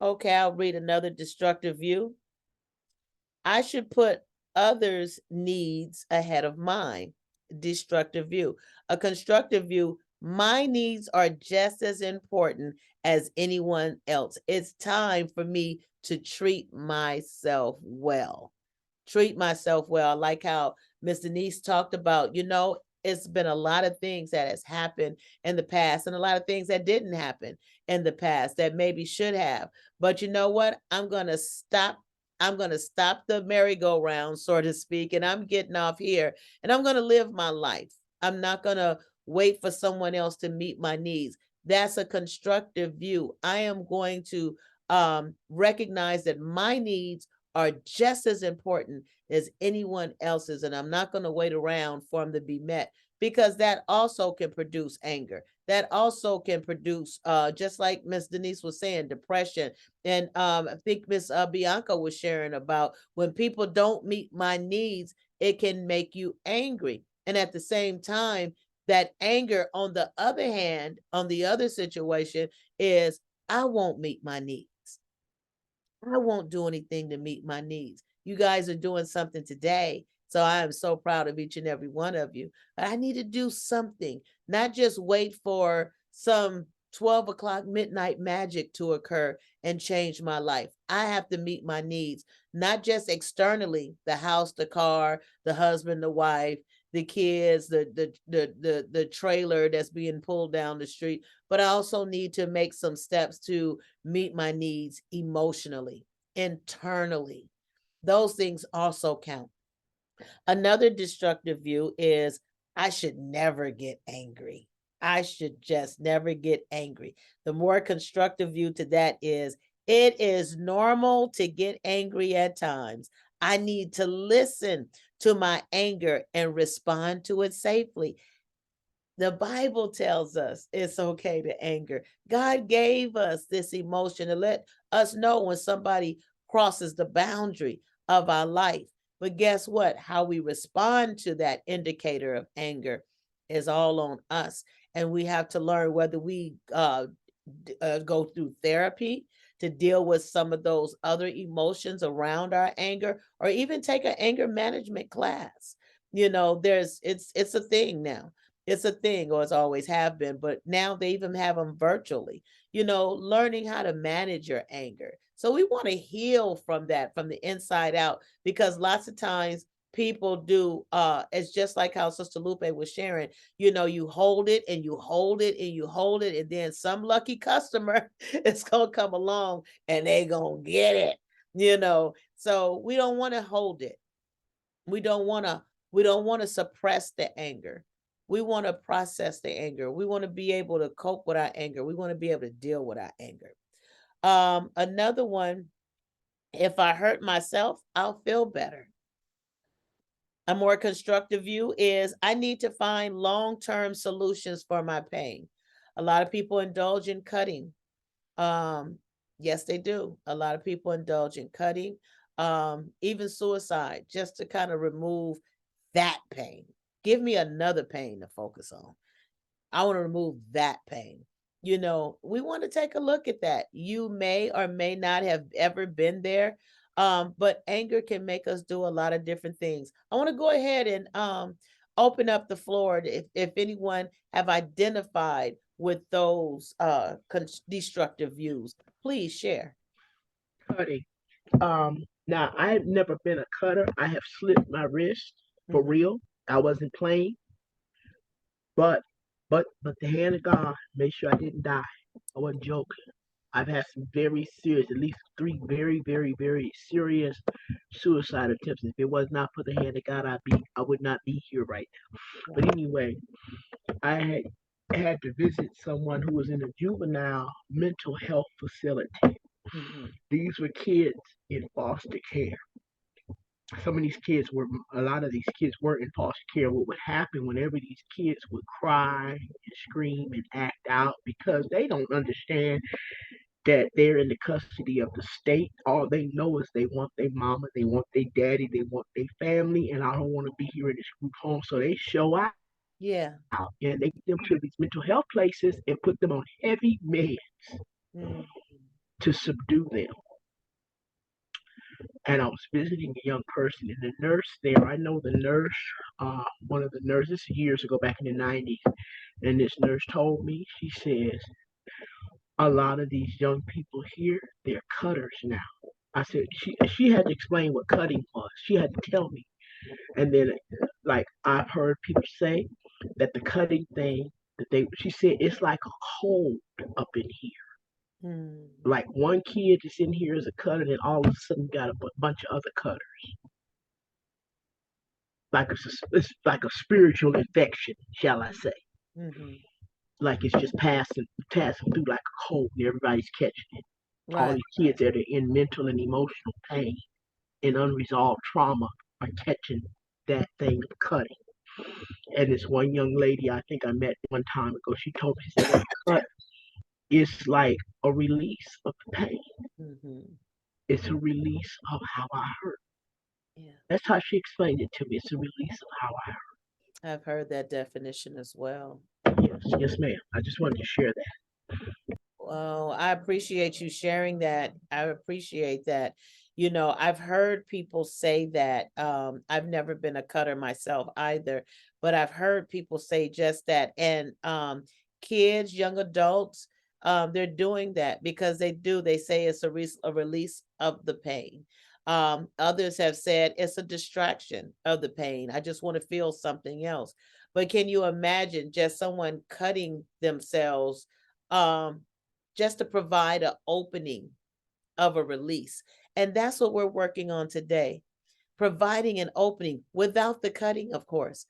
Okay, I'll read another destructive view. I should put others' needs ahead of mine. Destructive view. A constructive view, my needs are just as important as anyone else. It's time for me to treat myself well. Treat myself well. I like how Miss Denise talked about, it's been a lot of things that has happened in the past and a lot of things that didn't happen in the past that maybe should have. But you know what? I'm going to stop. I'm going to stop the merry-go-round, so to speak, and I'm getting off here and I'm going to live my life. I'm not going to wait for someone else to meet my needs. That's a constructive view. I am going to recognize that my needs are just as important as anyone else's, and I'm not going to wait around for them to be met, because that also can produce anger. That also can produce, just like Miss Denise was saying, depression. And I think Miss Bianca was sharing about when people don't meet my needs, it can make you angry. And at the same time, that anger, on the other hand, on the other situation, is I won't meet my needs. I won't do anything to meet my needs. You guys are doing something today. So I am so proud of each and every one of you. But I need to do something, not just wait for some 12 o'clock midnight magic to occur and change my life. I have to meet my needs, not just externally, the house, the car, the husband, the wife, the kids, the trailer that's being pulled down the street, but I also need to make some steps to meet my needs emotionally, internally. Those things also count. Another destructive view is I should never get angry. I should just never get angry. The more constructive view to that is it is normal to get angry at times. I need to listen to my anger and respond to it safely. The Bible tells us it's okay to anger. God gave us this emotion to let us know when somebody crosses the boundary of our life. But guess what? How we respond to that indicator of anger is all on us. And we have to learn whether we go through therapy to deal with some of those other emotions around our anger, or even take an anger management class. It's a thing now. It's a thing, or it's always have been, but now they even have them virtually, learning how to manage your anger. So we want to heal from that, from the inside out, because lots of times people do, it's just like how Sister Lupe was sharing, you hold it and you hold it and you hold it, and then some lucky customer is going to come along and they going to get it. So we don't want to hold it. We don't want to suppress the anger. We want to process the anger. We want to be able to cope with our anger. We want to be able to deal with our anger. Another one, if I hurt myself, I'll feel better. A more constructive view is I need to find long-term solutions for my pain. A lot of people indulge in cutting. Yes, they do. A lot of people indulge in cutting, even suicide, just to kind of remove that pain. Give me another pain to focus on. I want to remove that pain. We want to take a look at that. You may or may not have ever been there, but anger can make us do a lot of different things. I want to go ahead and open up the floor if anyone have identified with those destructive views. Please share. Cutting. Now I have never been a cutter. I have slipped my wrist for Mhm. real. I wasn't playing, but the hand of God made sure I didn't die. I wasn't joking. I've had some very serious, at least three very, very, very serious suicide attempts. If it was not for the hand of God, I would not be here right now. But anyway, I had to visit someone who was in a juvenile mental health facility. Mhm. These were kids in foster care. A lot of these kids were in foster care. What would happen whenever these kids would cry and scream and act out because they don't understand that they're in the custody of the state. All they know is they want their mama, they want their daddy, they want their family, and I don't want to be here in this group home. So they show out Yeah. and they get them to these mental health places and put them on heavy meds Mm. to subdue them. and I was visiting a young person, and the nurse there, I know the nurse, one of the nurses years ago back in the 90s, and this nurse told me, she says, a lot of these young people here, they're cutters now. I said, she had to explain what cutting was. She had to tell me. And then, like, I've heard people say that the cutting thing, she said, it's like a cold up in here. Mm. Like one kid that's in here is a cutter, and all of a sudden got a bunch of other cutters. Like it's like a spiritual infection, shall I say? Mhm. Like it's just passing through like a cold, and everybody's catching it. All Right. these kids that are in mental and emotional pain and unresolved trauma are catching that thing of cutting. And this one young lady I think I met one time ago, she told me, she said, when I cut, it's like a release of the pain. Mhm. It's a release of how I hurt. Yeah. That's how she explained it to me. It's a release of how I I've heard that definition as well. hurt. Yes, yes, ma'am. I just wanted to share that. Well, I appreciate you sharing that. I appreciate that. You know, I've heard people say that. I've never been a cutter myself either, but I've heard people say just that. And kids, young adults, they're doing that because they say it's a release of the pain. Others have said it's a distraction of the pain. I just want to feel something else. But can you imagine just someone cutting themselves? Um, just to provide an opening of a release. And that's what we're working on today, providing an opening without the cutting, of course,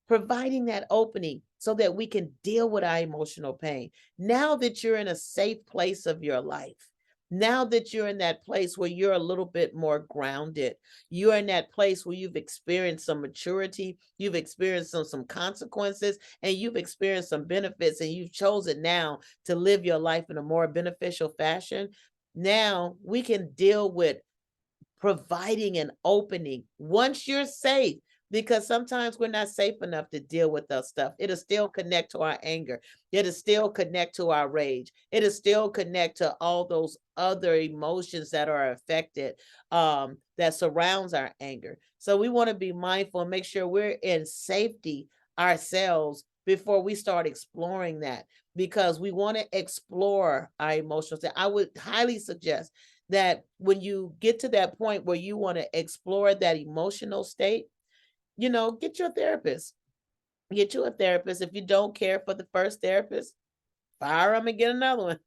providing that opening so that we can deal with our emotional pain. Now that you're in a safe place of your life, now that you're in that place where you're a little bit more grounded, you're in that place where you've experienced some maturity, you've experienced some consequences, and you've experienced some benefits, and you've chosen now to live your life in a more beneficial fashion. Now we can deal with providing an opening once you're safe, because sometimes we're not safe enough to deal with the stuff. It'll still connect to our anger. It'll still connect to our rage. It'll still connect to all those other emotions that are affected, that surrounds our anger. So we want to be mindful and make sure we're in safety ourselves before we start exploring that, because we want to explore our emotional state. I would highly suggest that when you get to that point where you want to explore that emotional state, get your therapist. Get you a therapist. If you don't care for the first therapist, fire them and get another one.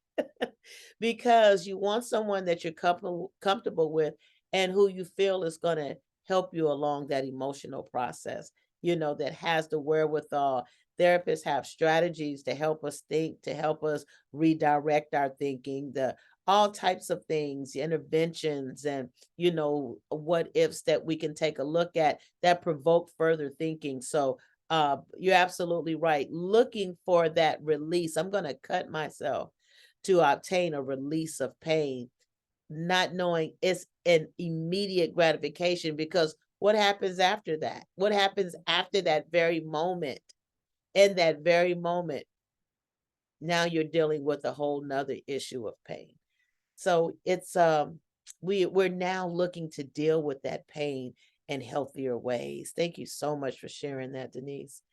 Because you want someone that you're comfortable with and who you feel is going to help you along that emotional process, that has the wherewithal. Therapists have strategies to help us think, to help us redirect our thinking, the all types of things, interventions, and what ifs that we can take a look at that provoke further thinking. So you're absolutely right. Looking for that release. I'm going to cut myself to obtain a release of pain, not knowing it's an immediate gratification, because what happens after that? What happens after that very moment? In that very moment, now you're dealing with a whole nother issue of pain. So it's we're now looking to deal with that pain in healthier ways. Thank you so much for sharing that, Denise.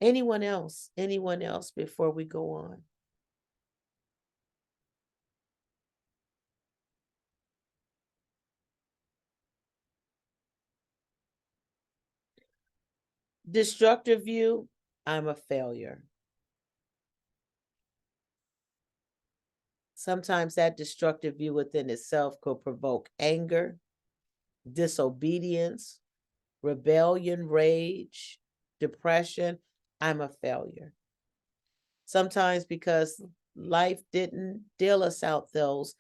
Anyone else? Anyone else before we go on? Destructive view, I'm a failure. Sometimes that destructive view within itself could provoke anger, disobedience, rebellion, rage, depression. I'm a failure. Sometimes because life didn't deal us out those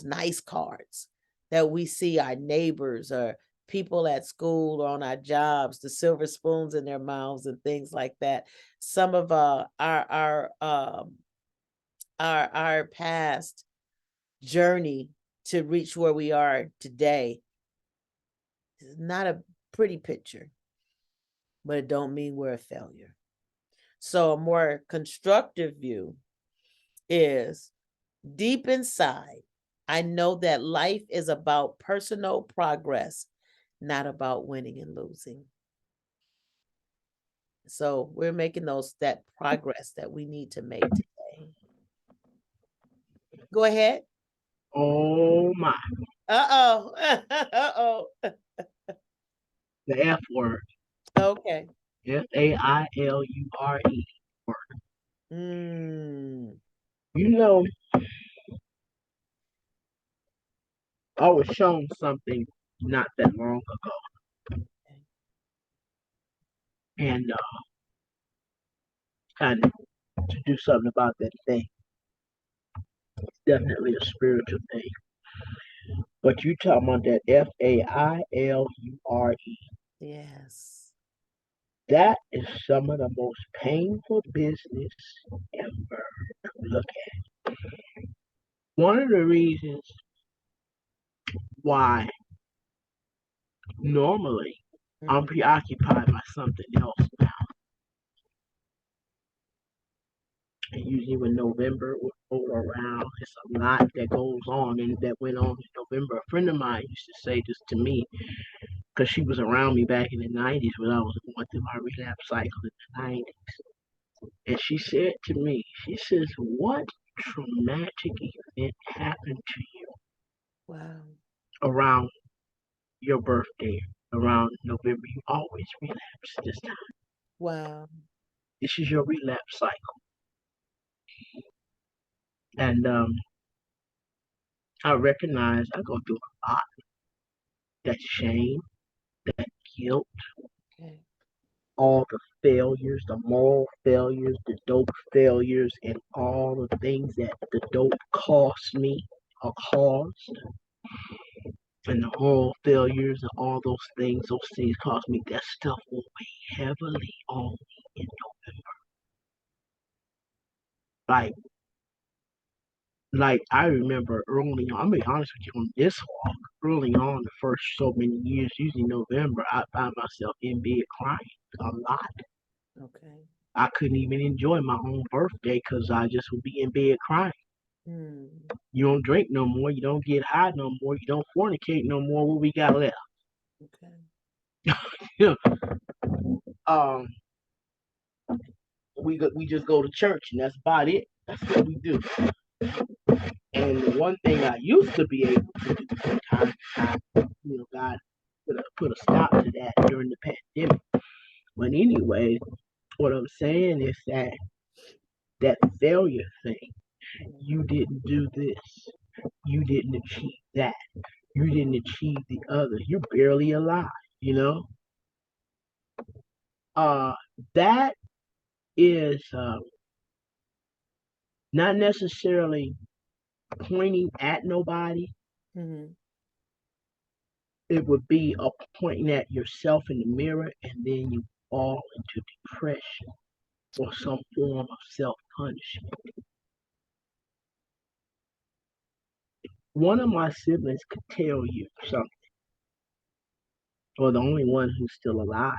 nice cards that we see our neighbors or people at school or on our jobs, the silver spoons in their mouths and things like that. Some of our past journey to reach where we are today is not a pretty picture, but it don't mean we're a failure. So a more constructive view is deep inside, I know that life is about personal progress, not about winning and losing. So we're making that progress that we need to make today. Go ahead. Oh my, Uh-oh. Uh-oh. the F word. Okay. FAILURE. Mm. You know, I was shown something not that long ago, and kind of to do something about that thing. It's definitely a spiritual thing. But you talking about that FAILURE. Yes. That is some of the most painful business ever to look at. One of the reasons why normally I'm preoccupied by something else now. And usually when November would roll around, it's a lot that goes on and that went on in November. A friend of mine used to say this to me because she was around me back in the 90s when I was going through my relapse cycle in the 90s. And she said to me, she says, what traumatic event happened to you Wow. around your birthday, around November? You always relapse this time. Wow. This is your relapse cycle. And I recognize I go through a lot. That shame, that guilt, Okay. all the failures, the moral failures, the dope failures, and all the things that the dope cost me or caused, and the moral failures and all those things cost me. That stuff will weigh heavily on me in November. Like I remember early on, I'm gonna be honest with you on this walk, early on the first so many years, usually November, I found myself in bed crying a lot. Okay. I couldn't even enjoy my own birthday because I just would be in bed crying. Mm. You don't drink no more, you don't get high no more, you don't fornicate no more. What we got left? Okay. um, we just go to church and that's about it. That's what we do. And the one thing I used to be able to do from time to time, God put a stop to that during the pandemic. But anyway, what I'm saying is that failure thing, you didn't do this, you didn't achieve that, you didn't achieve the other, you're barely alive, you know? That is not necessarily pointing at nobody. Mm-hmm. It would be a pointing at yourself in the mirror, and then you fall into depression or some form of self-punishment. One of my siblings could tell you something, or the only one who's still alive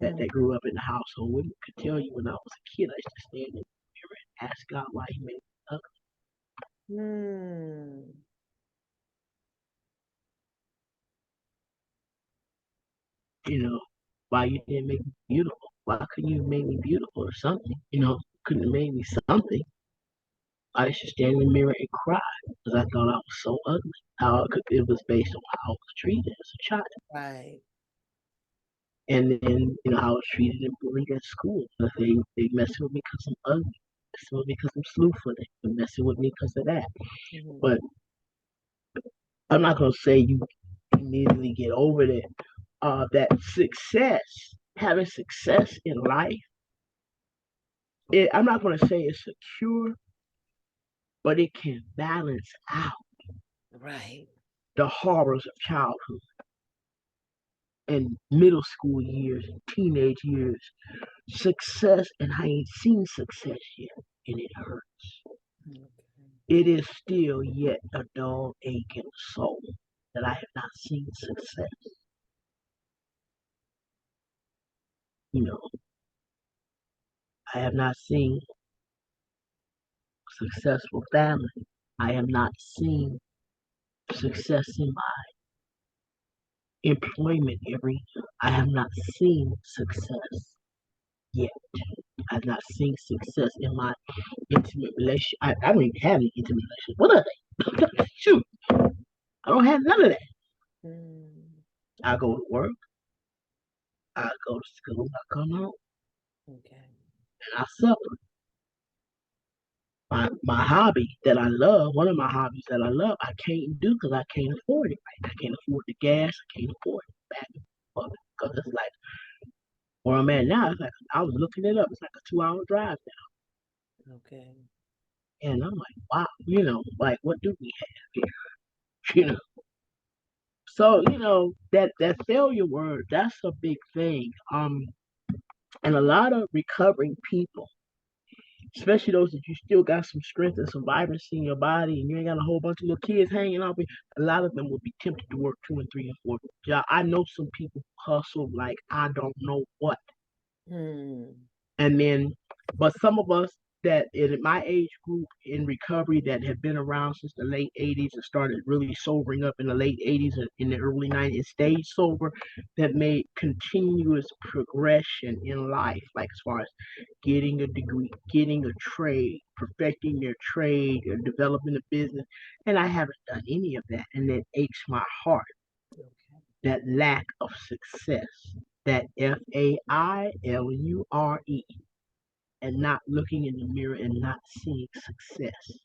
that grew up in the household with me could tell you when I was a kid, I used to stand in the mirror and ask God why he made me ugly. Mm. You know, why you didn't make me beautiful? Why couldn't you make me beautiful or something? Couldn't have made me something. I used to stand in the mirror and cry because I thought I was so ugly. It was based on how I was treated as a child. Right. And then, how I was treated and bullied at school. They messing with me because I'm ugly. Messing with me because I'm slewfooted. They're messing with me because of that. Mm-hmm. But I'm not going to say you immediately get over that. That having success in life, I'm not going to say it's a cure, but it can balance out Right. the horrors of childhood and middle school years and teenage years. Success, and I ain't seen success yet, and it hurts. Okay. It is still yet a dull ache in the soul that I have not seen success. I have not seen successful family. I have not seen success in my employment area. I have not seen success yet. I've not seen success in my intimate relationship. I don't even have any intimate relationship. What are they? Shoot, I don't have none of that. Mm, I go to work, I go to school, I come home, okay. and I suffer. My hobby that I love, one of my hobbies that I love, I can't do because I can't afford it. Right? I can't afford the gas. I can't afford it back and forth because it's like where I'm at now. It's like I was looking it up. It's like a 2 hour drive Okay. now, and I'm like, wow, like what do we have here? You know. So that failure word, that's a big thing. And a lot of recovering people, especially those that you still got some strength and some vibrancy in your body, and you ain't got a whole bunch of little kids hanging off you. A lot of them will be tempted to work 2 and 3 and 4 jobs. I know some people hustle like I don't know what, Mm, and then, but some of us that in my age group in recovery that have been around since the late 80s and started really sobering up in the late 80s and in the early 90s and stayed sober, that made continuous progression in life, like as far as getting a degree, getting a trade, perfecting their trade, or developing a business. And I haven't done any of that. And that aches my heart, okay. that lack of success, that failure, and not looking in the mirror and not seeing success.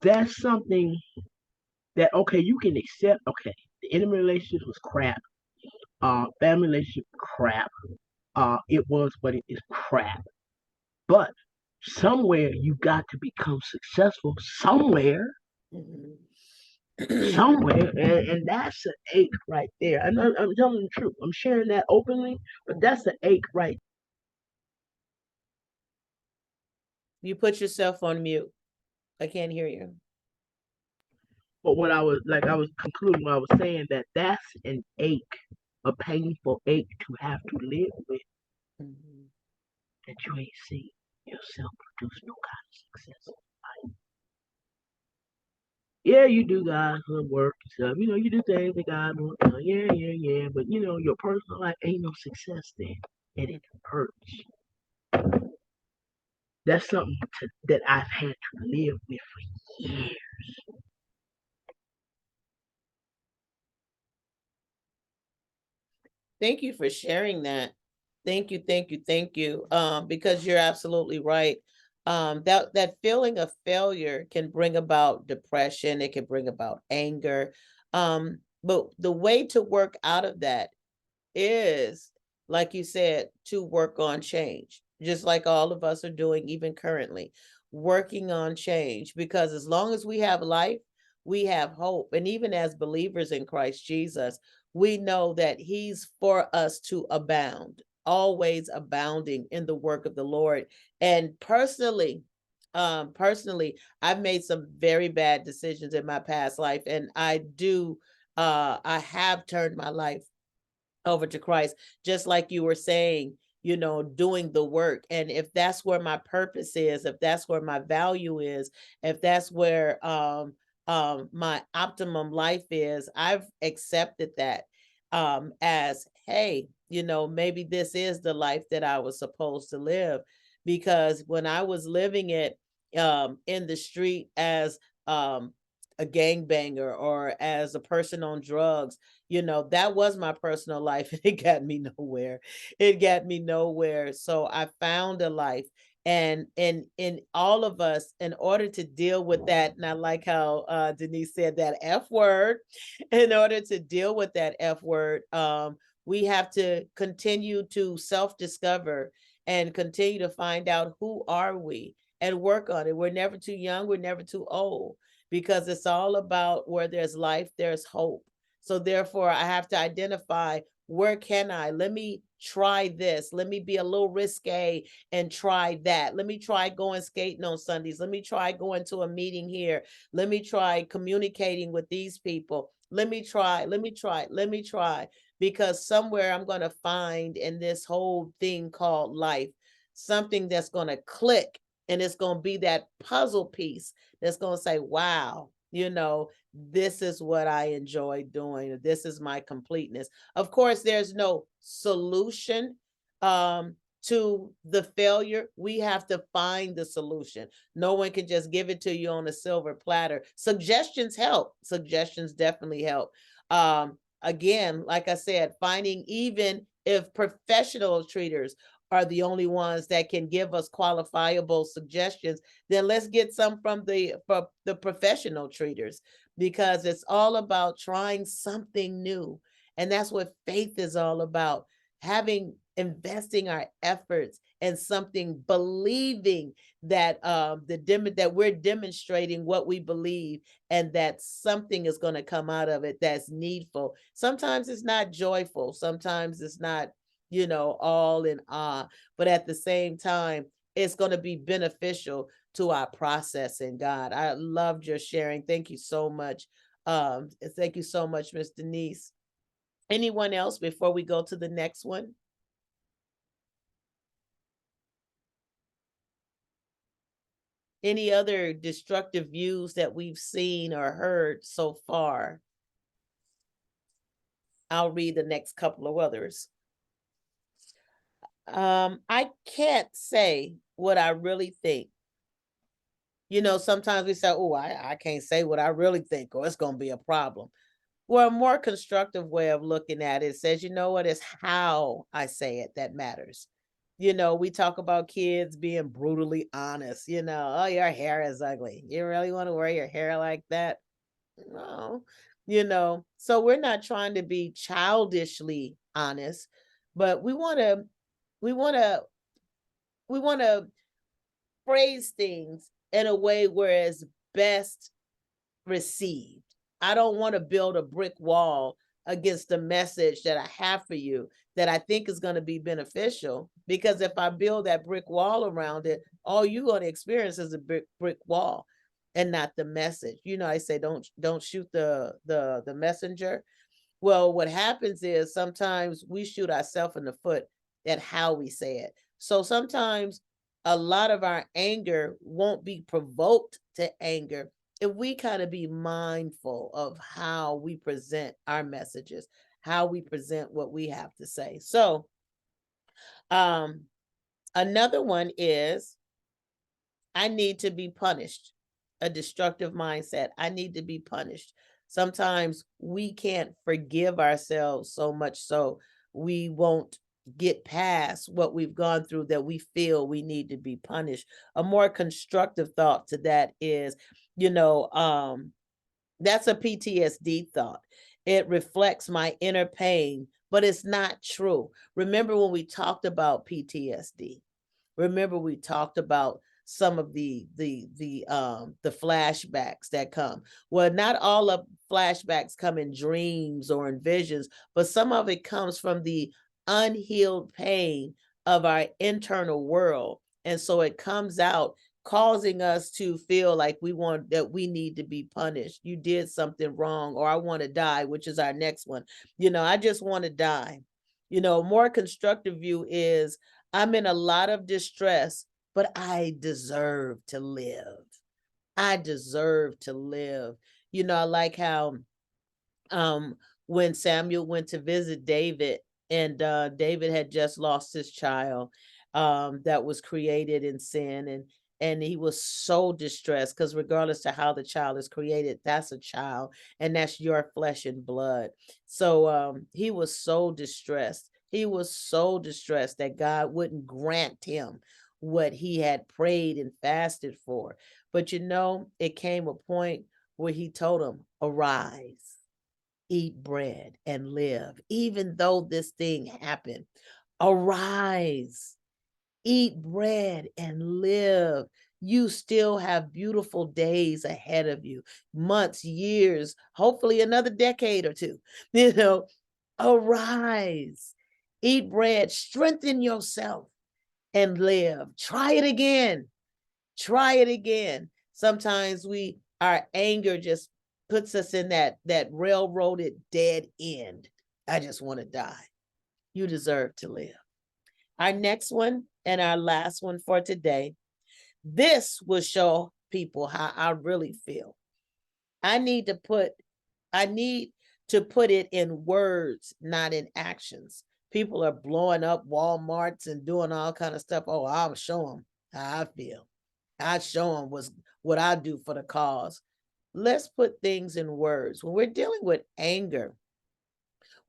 That's something that, okay, you can accept, okay, the intimate relationship was crap. Family relationship, crap. It was, but it is crap. But somewhere you got to become successful somewhere, Mhm. somewhere, and that's an ache right there. I'm telling the truth. I'm sharing that openly, but that's an ache right. You put yourself on mute. I can't hear you. But what I was concluding what I was saying that that's an ache, a painful ache to have to live with Mhm. that you ain't seen yourself produce no kind of success. Yeah, you do guys work and stuff. You do things that God wants. Yeah. But your personal life ain't no success there, and it hurts. That's something that I've had to live with for years. Thank you for sharing that. Thank you. Because you're absolutely right. That feeling of failure can bring about depression. It can bring about anger. But the way to work out of that is, like you said, to work on change, just like all of us are doing, even currently, working on change. Because as long as we have life, we have hope. And even as believers in Christ Jesus, we know that He's for us to abound, always abounding in the work of the Lord. And personally, I've made some very bad decisions in my past life, and I have turned my life over to Christ, just like you were saying, doing the work. And if that's where my purpose is, if that's where my value is, if that's where my optimum life is, I've accepted that as, hey, maybe this is the life that I was supposed to live. Because when I was living it in the street as a gangbanger or as a person on drugs, that was my personal life, and it got me nowhere. It got me nowhere. So I found a life. And in all of us, in order to deal with that, and I like how Denise said that F word, in order to deal with that F word, we have to continue to self-discover and continue to find out who are we and work on it. We're never too young, we're never too old, because it's all about where there's life, there's hope. So therefore, I have to identify, where can let me try this. Let me be a little risque and try that. Let me try going skating on Sundays. Let me try going to a meeting here. Let me try communicating with these people. Let me try. Because somewhere I'm going to find in this whole thing called life something that's going to click, and it's going to be that puzzle piece that's going to say, wow, This is what I enjoy doing. This is my completeness. Of course, there's no solution to the failure. We have to find the solution. No one can just give it to you on a silver platter. Suggestions help. Suggestions definitely help. Again, like I said, finding, even if professional treaters are the only ones that can give us qualifiable suggestions, then let's get some from the professional treaters, because it's all about trying something new. And that's what faith is all about. Investing our efforts in something, believing that that we're demonstrating what we believe, and that something is going to come out of it that's needful. Sometimes it's not joyful, sometimes it's not all in awe, but at the same time, it's going to be beneficial to our process in God. I loved your sharing. Thank you so much. Thank you so much, Miss Denise. Anyone else before we go to the next one? Any other destructive views that we've seen or heard so far? I'll read the next couple of others. I can't say what I really think. Sometimes we say, oh, I can't say what I really think, or it's going to be a problem. Well, a more constructive way of looking at it says, it's how I say it that matters. We talk about kids being brutally honest, oh, your hair is ugly. You really want to wear your hair like that? No, so we're not trying to be childishly honest, but we want to phrase things in a way where it's best received. I don't want to build a brick wall against the message that I have for you that I think is going to be beneficial, because if I build that brick wall around it, all you're going to experience is a brick wall and not the message. I say don't shoot the messenger. Well, what happens is sometimes we shoot ourselves in the foot at how we say it. So sometimes a lot of our anger won't be provoked to anger if we kind of be mindful of how we present our messages, how we present what we have to say. So another one is, I need to be punished. A destructive mindset. I need to be punished. Sometimes we can't forgive ourselves so much so we won't get past what we've gone through, that we feel we need to be punished. A more constructive thought to that is, that's a PTSD thought. It reflects my inner pain, but it's not true. Remember when we talked about PTSD? Remember we talked about some of the flashbacks that come. Well, not all of flashbacks come in dreams or in visions, but some of it comes from the unhealed pain of our internal world. And so it comes out, causing us to feel like we need to be punished. You did something wrong, or I want to die, which is our next one. I just want to die. More constructive view is, I'm in a lot of distress, but I deserve to live. I deserve to live. I like how when Samuel went to visit David, and David had just lost his child that was created in sin, and he was so distressed, because regardless of how the child is created, that's a child, and that's your flesh and blood. So he was so distressed. He was so distressed that God wouldn't grant him what he had prayed and fasted for. But it came a point where he told him, arise, eat bread and live. Even though this thing happened, arise, eat bread and live. You still have beautiful days ahead of you, months, years, hopefully another decade or two. Arise, eat bread, strengthen yourself and live. Try it again. Try it again. Sometimes our anger just puts us in that railroaded dead end. I just want to die. You deserve to live. Our next one and our last one for today. This will show people how I really feel. I need to put it in words, not in actions. People are blowing up Walmarts and doing all kind of stuff. Oh, I'll show them how I feel. I show them what I do for the cause. Let's put things in words. When we're dealing with anger,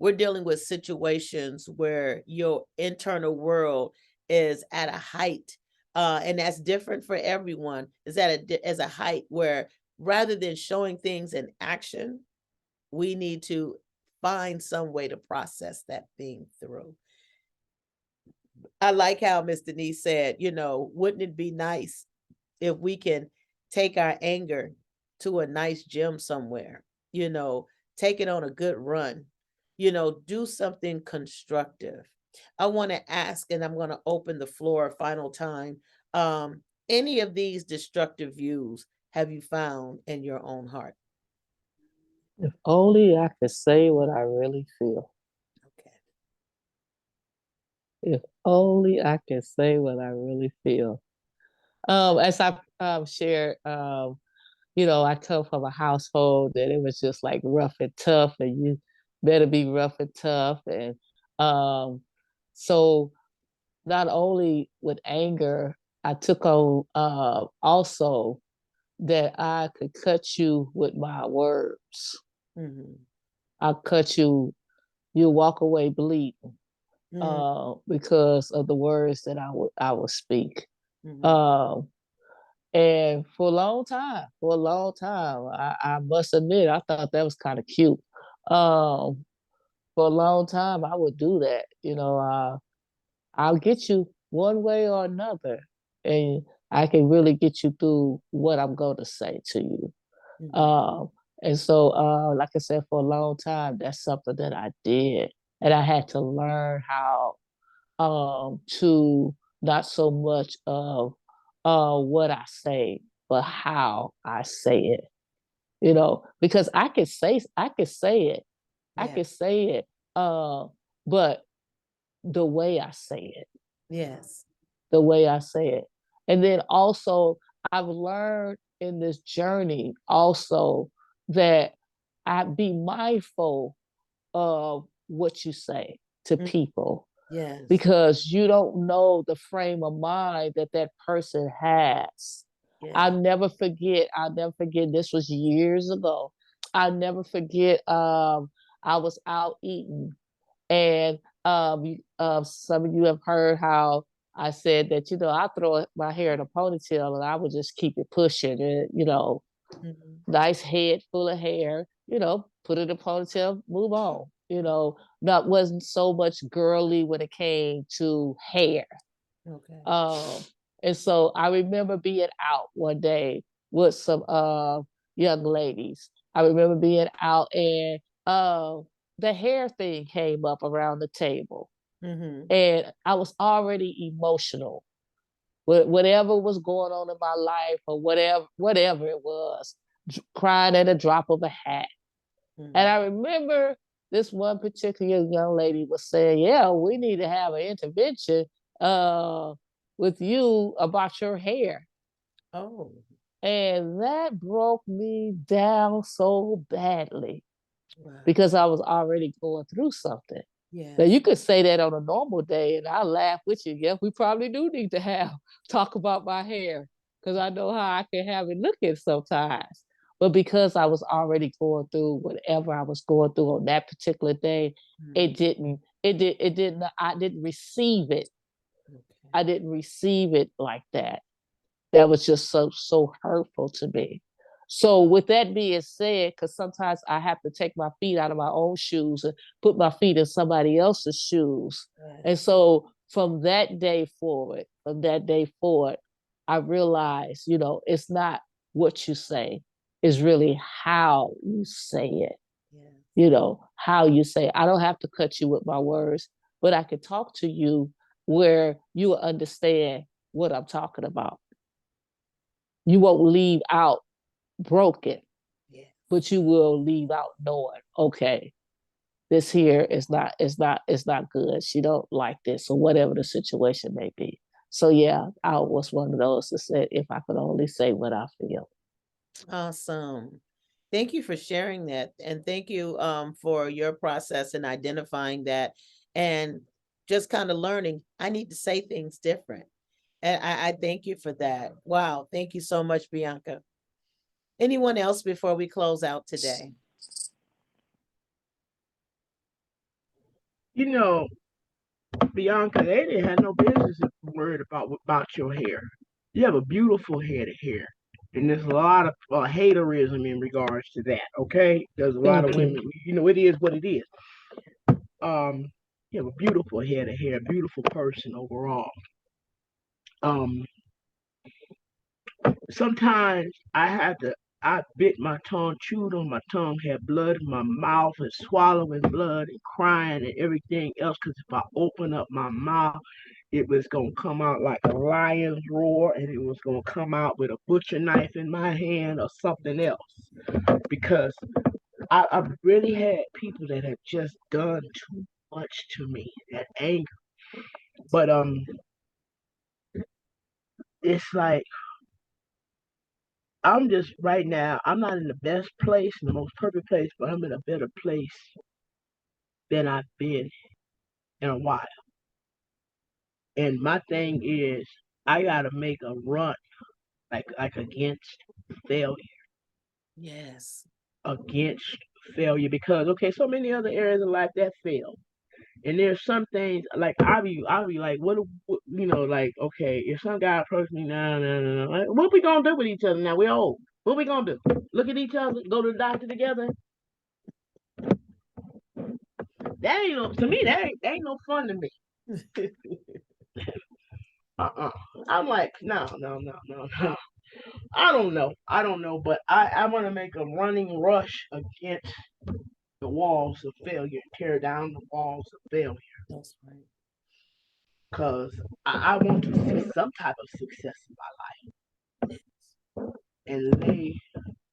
we're dealing with situations where your internal world is at a height, and that's different for everyone. Is at a height where rather than showing things in action, we need to find some way to process that thing through. I like how Miss Denise said, wouldn't it be nice if we can take our anger to a nice gym somewhere, take it on a good run, do something constructive. I want to ask, and I'm going to open the floor a final time. Any of these destructive views have you found in your own heart? If only I could say what I really feel. Okay. If only I could say what I really feel. As I shared, I come from a household that it was just like rough and tough, and you better be rough and tough. And so not only with anger, I took on also that I could cut you with my words. Mm-hmm. I'll cut you, you'll walk away bleeding because of the words that I would speak. Mm-hmm. And for a long time, I must admit, I thought that was kind of cute. For a long time, I would do that. I'll get you one way or another, and I can really get you through what I'm going to say to you. Mm-hmm. And so, like I said, for a long time, that's something that I did. And I had to learn how to not so much of what I say, but how I say it. Because I could say it, I could say it, but the way I say it. Yes. The way I say it. And then also, I've learned in this journey also that I be mindful of what you say to people. Yes. Because you don't know the frame of mind that person has. Yeah. I'll never forget, this was years ago. I'll never forget, I was out eating, and some of you have heard how I said that, I throw my hair in a ponytail and I would just keep it pushing and, nice head full of hair, put it in a ponytail, move on, not wasn't so much girly when it came to hair. Okay. And so I remember being out one day with some young ladies. I remember being out, and the hair thing came up around the table. And I was already emotional. Whatever was going on in my life, or whatever it was, crying at a drop of a hat. And I remember this one particular young lady was saying, yeah, we need to have an intervention with you about your hair. Oh. And that broke me down so badly. Wow. Because I was already going through something. Yeah. Now you could say that on a normal day, and I laugh with you. Yeah, we probably do need to talk about my hair, because I know how I can have it looking sometimes. But because I was already going through whatever I was going through on that particular day, I didn't receive it. Okay. I didn't receive it like that. That was just so hurtful to me. So with that being said, because sometimes I have to take my feet out of my own shoes and put my feet in somebody else's shoes. Right. And so from that day forward, I realized, it's not what you say, it's really how you say it. Yeah. How you say it. I don't have to cut you with my words, but I can talk to you where you will understand what I'm talking about. You won't leave out broken, but you will leave out knowing, okay, this here is not good. She don't like this, or whatever the situation may be. So yeah, I was one of those that said, if I could only say what I feel. Awesome. Thank you for sharing that. And thank you for your process in identifying that and just kind of learning, I need to say things different. And I thank you for that. Wow. Thank you so much, Bianca. Anyone else before we close out today? You know, Bianca, they didn't have no business worried about your hair. You have a beautiful head of hair. And there's a lot of haterism in regards to that, okay? There's a lot of Thank you. women, you know, it is what it is. Um, you have a beautiful head of hair, beautiful person overall. Um, Sometimes I bit my tongue, chewed on my tongue, had blood in my mouth, and swallowing blood and crying and everything else. Because if I open up my mouth, it was gonna come out like a lion's roar, and it was gonna come out with a butcher knife in my hand or something else. Because I've really had people that have just done too much to me, that anger. But it's like I'm just right now, I'm not in the best place, the most perfect place, but I'm in a better place than I've been in a while. And my thing is, I gotta make a run, like against failure, Yes. against failure, because okay, so many other areas of life that fail, and there's some things like I be like, you know, like okay, if some guy approached me, no, like, what we gonna do with each other now? We old. What we gonna do? Look at each other, go to the doctor together? That ain't no to me. That ain't no fun to me. I'm like, no. I don't know, but I want to make a running rush against the walls of failure, tear down the walls of failure, That's right. because I want to see some type of success in my life and lay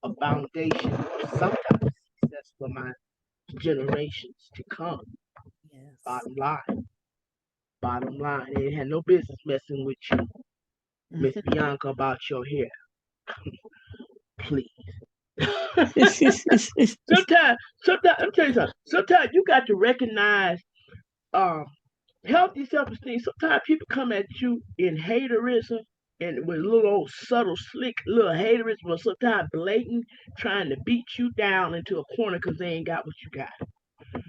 a foundation for some type of success for my generations to come. Yes. Bottom line, bottom line, they had no business messing with you, Miss Bianca, about your hair. Please. sometimes I'm telling you something. Sometimes you got to recognize um healthy self-esteem. Sometimes people come at you in haterism and with little old subtle, slick little haterism, but sometimes blatant, trying to beat you down into a corner because they ain't got what you got.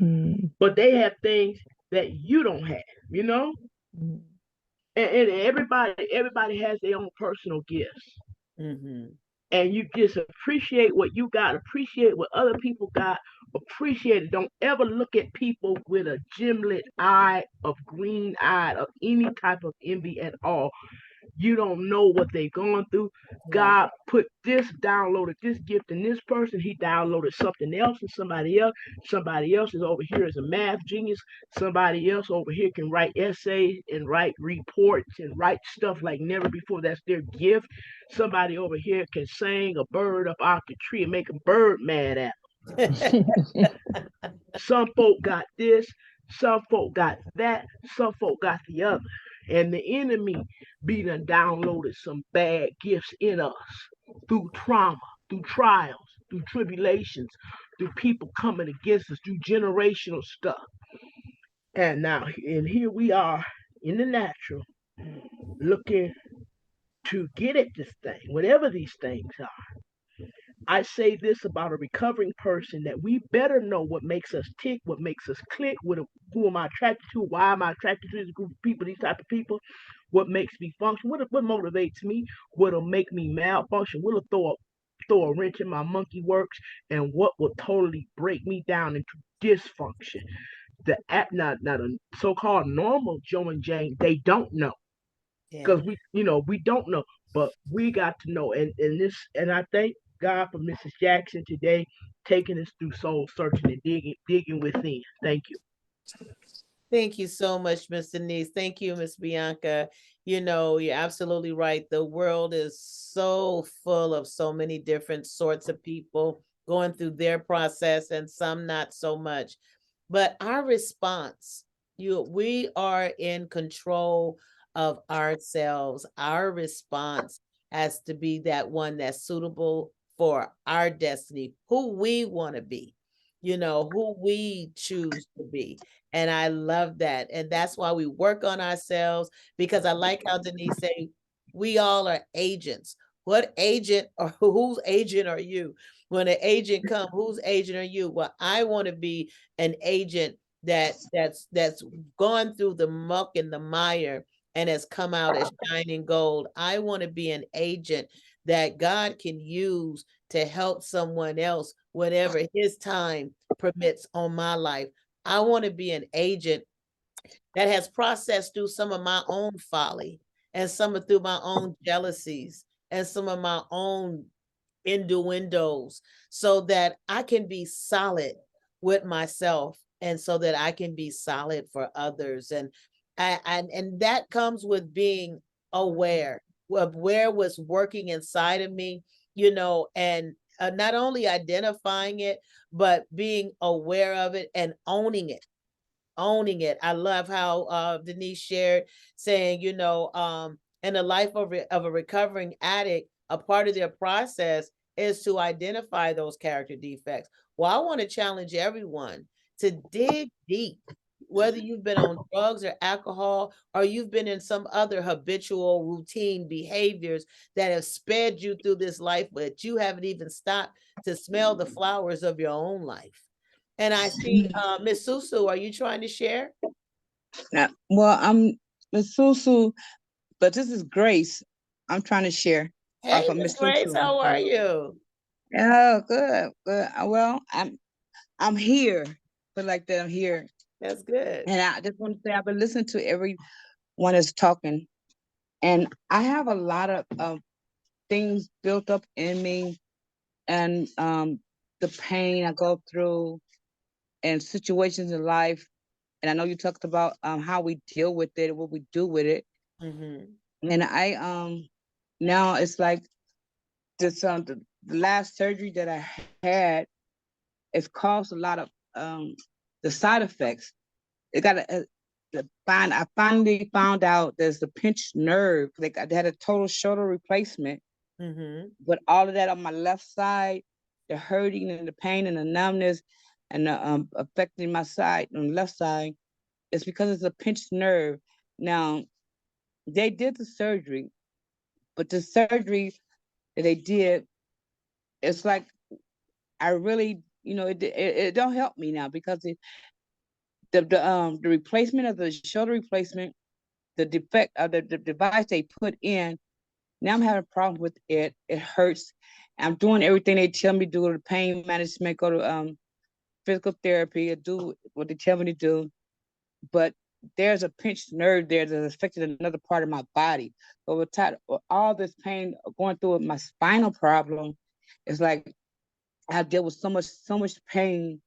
Mm, But they have things that you don't have, you know. mm. And everybody has their own personal gifts. Mm-hmm. And you just appreciate what you got, appreciate what other people got, appreciate it. Don't ever look at people with a gimlet eye of green eye of any type of envy at all. You don't know what they've gone through. Yeah. God put this, downloaded this gift in this person. He downloaded something else in somebody else. Somebody else is over here as a math genius. Somebody else over here can write essays and write reports and write stuff like never before. That's their gift. Somebody over here can sing a bird up out the tree and make a bird mad at them. Some folk got this, some folk got that, some folk got the other. And the enemy be done downloaded some bad gifts in us through trauma, through trials, through tribulations, through people coming against us, through generational stuff. And here we are in the natural, looking to get at this thing, whatever these things are. I say this about a recovering person that we better know what makes us tick, what makes us click, who am I attracted to, why am I attracted to this group of people, these type of people, what makes me function, what motivates me, what'll make me malfunction, what'll throw a wrench in my monkey works, and what will totally break me down into dysfunction. The app, not a so-called normal Joe and Jane, they don't know Yeah. because we don't know, but we got to know, and I thank God for Mrs. Jackson today taking us through soul searching and digging within. Thank you. Thank you so much, Miss Denise. Thank you, Miss Bianca. You know, you're absolutely right. The world is so full of so many different sorts of people going through their process and some not so much. But our response, we are in control of ourselves. Our response has to be that one that's suitable for our destiny, who we want to be, you know, who we choose to be. And I love that. And that's why we work on ourselves, because I like how Denise said, we all are agents. What agent or whose agent are you? When an agent comes, whose agent are you? Well, I want to be an agent that's gone through the muck and the mire and has come out as shining gold. I want to be an agent that God can use to help someone else whenever his time permits on my life. I want to be an agent that has processed through some of my own folly and some of through my own jealousies and some of my own innuendos, so that I can be solid with myself and so that I can be solid for others. And and that comes with being aware of where was working inside of me, you know, and not only identifying it, but being aware of it and owning it. Owning it. I love how Denise shared, saying, you know, in the life of a recovering addict, a part of their process is to identify those character defects. Well, I want to challenge everyone to dig deep, whether you've been on drugs or alcohol, or you've been in some other habitual routine behaviors that have sped you through this life, but you haven't even stopped to smell the flowers of your own life. And I see Miss Susu, are you trying to share? Well, I'm Miss Susu, but this is Grace. I'm trying to share off Hey, of Miss Miss Grace, Susu. how are you? Oh, good, good. Well, I'm here, but like that, I'm here, That's good. and I just want to say I've been listening to everyone that's talking, and I have a lot of things built up in me, and the pain I go through, and situations in life. And I know you talked about how we deal with it, what we do with it. And I now it's like this the last surgery that I had, it's caused a lot of the side effects. It got I finally found out there's the pinched nerve. Like I had a total shoulder replacement, but all of that on my left side, the hurting and the pain and the numbness and the affecting my side on the left side, it's because it's a pinched nerve. Now they did the surgery, but the surgery that they did, it's like I really, it don't help me now because the replacement of the shoulder replacement, the defect of the device they put in, now I'm having a problem with it. It hurts. I'm doing everything they tell me to do, the pain management, go to physical therapy, do what they tell me to do, but there's a pinched nerve there that's affected another part of my body. But with all this pain going through with my spinal problem, it's like I deal with so much pain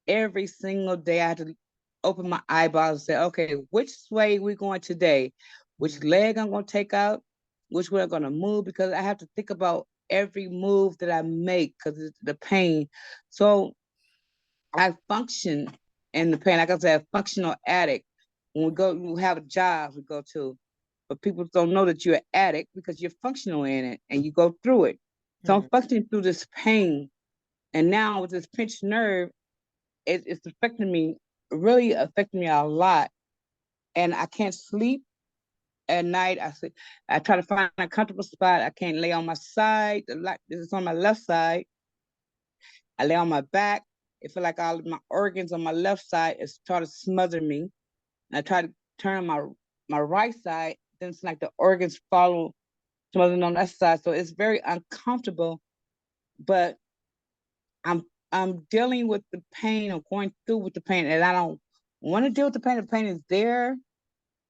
every single day. I had to open my eyeballs and say, okay, which way we going today? Which leg I'm going to take out? Which way I'm going to move? Because I have to think about every move that I make because of the pain. So I function in the pain. Like I said, a functional addict. When we have a job we go to, but people don't know that you're an addict because you're functional in it and you go through it. So I'm functioning through this pain. And now with this pinched nerve, it's affecting me, really affecting me a lot. And I can't sleep at night. I try to find a comfortable spot. I can't lay on my side. This is on my left side. I lay on my back. It feel like all of my organs on my left side is trying to smother me. And I try to turn on my right side, then it's like the organs follow smothering on that side. So it's very uncomfortable. But I'm dealing with the pain. I'm going through with the pain, and I don't want to deal with the pain. The pain is there,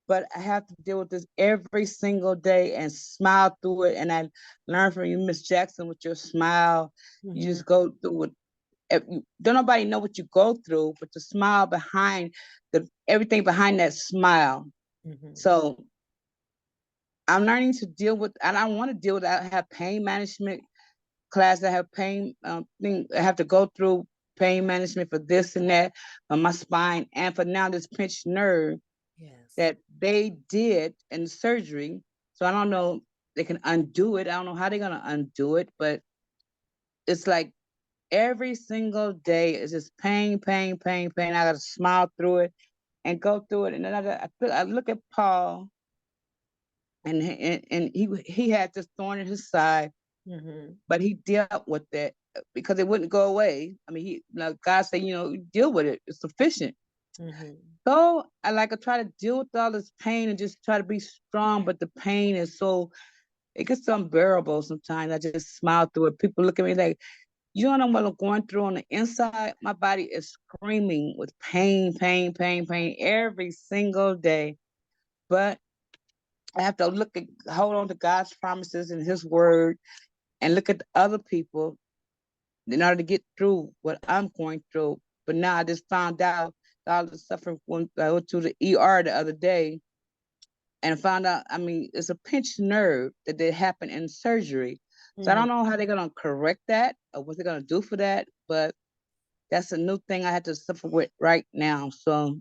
but I have to deal with this every single day and smile through it. And I learned from you, Miss Jackson, with your smile. You just go through it. Don't nobody know what you go through, but the smile behind everything behind that smile. So I'm learning to deal with, and I want to deal with. I have pain management class that have pain thing. I have to go through pain management for this and that for my spine, and for now this pinched nerve that they did in surgery. So I don't know they can undo it. I don't know how they're gonna undo it, but it's like every single day is just pain, pain, pain, pain. I gotta smile through it and go through it. And then I look at Paul, and he had this thorn in his side, but he dealt with it because it wouldn't go away. I mean, God said, deal with it. It's sufficient. So I try to deal with all this pain and just try to be strong, but the pain is it gets unbearable sometimes. I just smile through it. People look at me like, you don't know what I'm going through on the inside. My body is screaming with pain, pain, pain, pain every single day. But I have to hold on to God's promises and His word, and look at the other people in order to get through what I'm going through. But now I just found out all the suffering when I went to the ER the other day and found out, it's a pinched nerve that happened in surgery. So I don't know how they're going to correct that or what they're going to do for that, but that's a new thing I had to suffer with right now. So,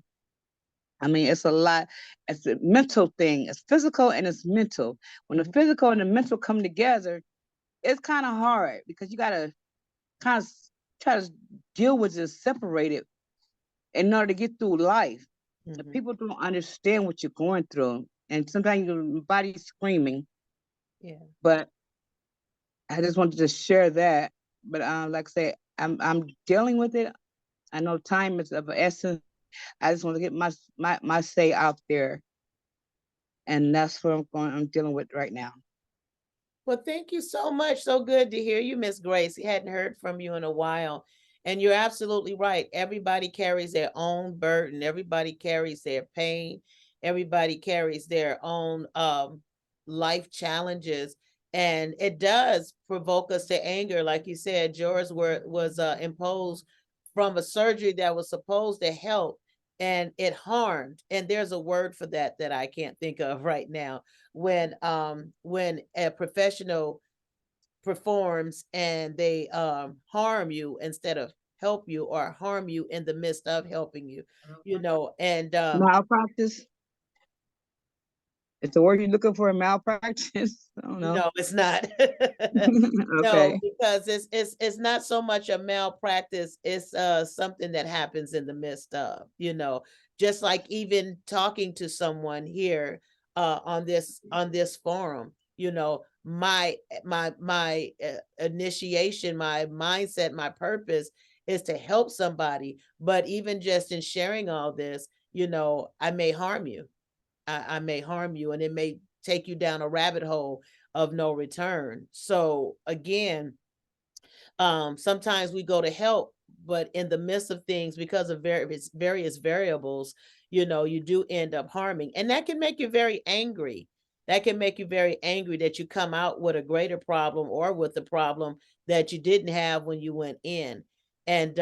it's a lot. It's a mental thing. It's physical and it's mental. When the physical and the mental come together, it's kind of hard because you got to kind of try to deal with it, separate it in order to get through life. The people don't understand what you're going through. And sometimes your body's screaming. Yeah. But I just wanted to share that. But like I say, I'm dealing with it. I know time is of essence. I just want to get my say out there. And that's what I'm dealing with right now. Well, thank you so much. So good to hear you, Miss Grace. We hadn't heard from you in a while. And you're absolutely right. Everybody carries their own burden. Everybody carries their pain. Everybody carries their own life challenges. And it does provoke us to anger. Like you said, yours was imposed from a surgery that was supposed to help, and it harmed. And there's a word for that I can't think of right now. When a professional performs and they harm you instead of help you, or harm you in the midst of helping you, and Malpractice. It's the word you're looking for, malpractice. I don't know. no, it's not. No, Okay. because it's not so much a malpractice, it's something that happens in the midst of, just like even talking to someone here on this forum, my initiation, my mindset, my purpose is to help somebody. But even just in sharing all this, I may harm you. I may harm you, and it may take you down a rabbit hole of no return. So again, sometimes we go to help, but in the midst of things, because of various variables, you do end up harming, and that can make you very angry. That can make you very angry that you come out with a greater problem, or with the problem that you didn't have when you went in. And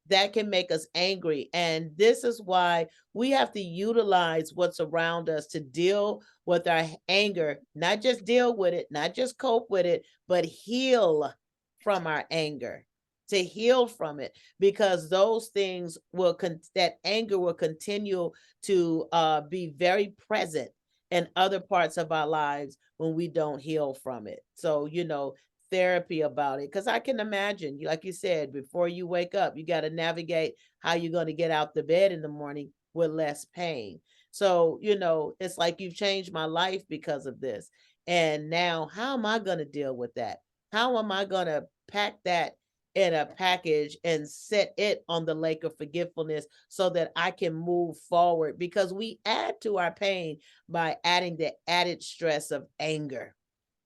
that can make us angry. And this is why we have to utilize what's around us to deal with our anger, not just deal with it, not just cope with it, but heal from our anger, to heal from it, because those things that anger will continue to be very present in other parts of our lives when we don't heal from it. So, therapy about it, because I can imagine, like you said, before you wake up, you got to navigate how you're going to get out the bed in the morning with less pain. So, it's like you've changed my life because of this. And now, how am I going to deal with that? How am I going to pack that in a package and set it on the lake of forgetfulness so that I can move forward? Because we add to our pain by adding the added stress of anger,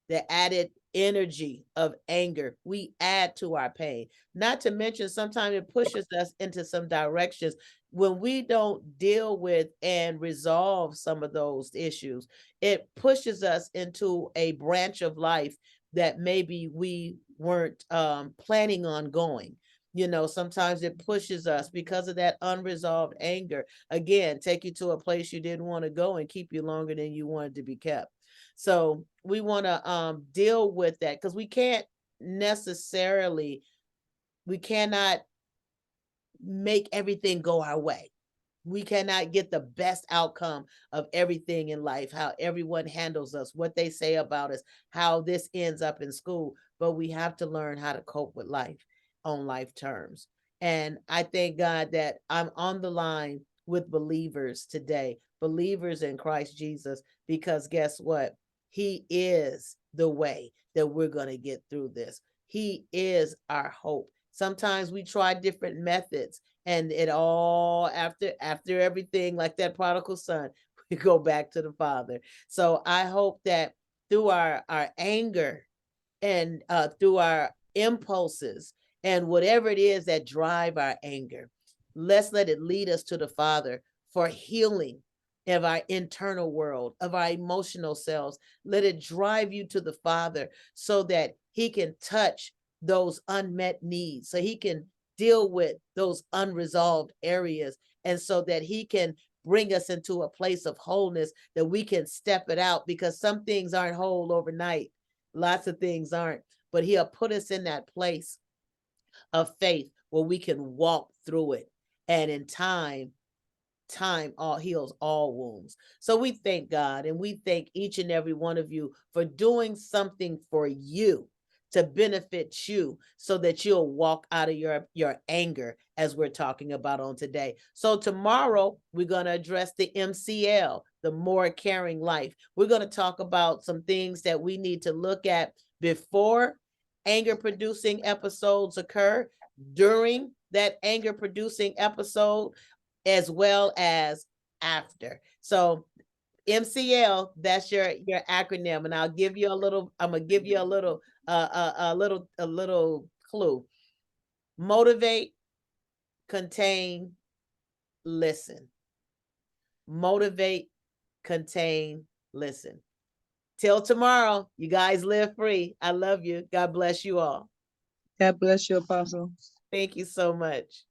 the added energy of anger. We add to our pain. Not to mention, sometimes it pushes us into some directions when we don't deal with and resolve some of those issues. It pushes us into a branch of life that maybe we weren't planning on going. Sometimes it pushes us because of that unresolved anger. Again, take you to a place you didn't want to go and keep you longer than you wanted to be kept. So we want to deal with that, because we cannot make everything go our way. We cannot get the best outcome of everything in life, how everyone handles us, what they say about us, how this ends up in school. but we have to learn how to cope with life on life terms. And I thank God that I'm on the line with believers today, believers in Christ Jesus, because guess what? He is the way that we're going to get through this. He is our hope. Sometimes we try different methods, and it all after everything, like that prodigal son, we go back to the Father. So I hope that through our anger and through our impulses and whatever it is that drive our anger, let's let it lead us to the Father for healing of our internal world, of our emotional selves. Let it drive you to the Father so that he can touch those unmet needs, so he can deal with those unresolved areas, and so that he can bring us into a place of wholeness, that we can step it out, because some things aren't whole overnight. Lots of things aren't, but he'll put us in that place of faith where we can walk through it. And in time all heals all wounds. So we thank God, and we thank each and every one of you for doing something for you to benefit you, so that you'll walk out of your anger, as we're talking about on today. So tomorrow we're going to address the MCL, the more caring life. We're going to talk about some things that we need to look at before anger producing episodes occur, during that anger producing episode, as well as after. So MCL, that's your acronym, and I'll give you a little. I'm gonna give you a little clue. Motivate, contain, listen. Motivate, contain, listen. Till tomorrow, you guys live free. I love you. God bless you all. God bless you, Apostle. Thank you so much.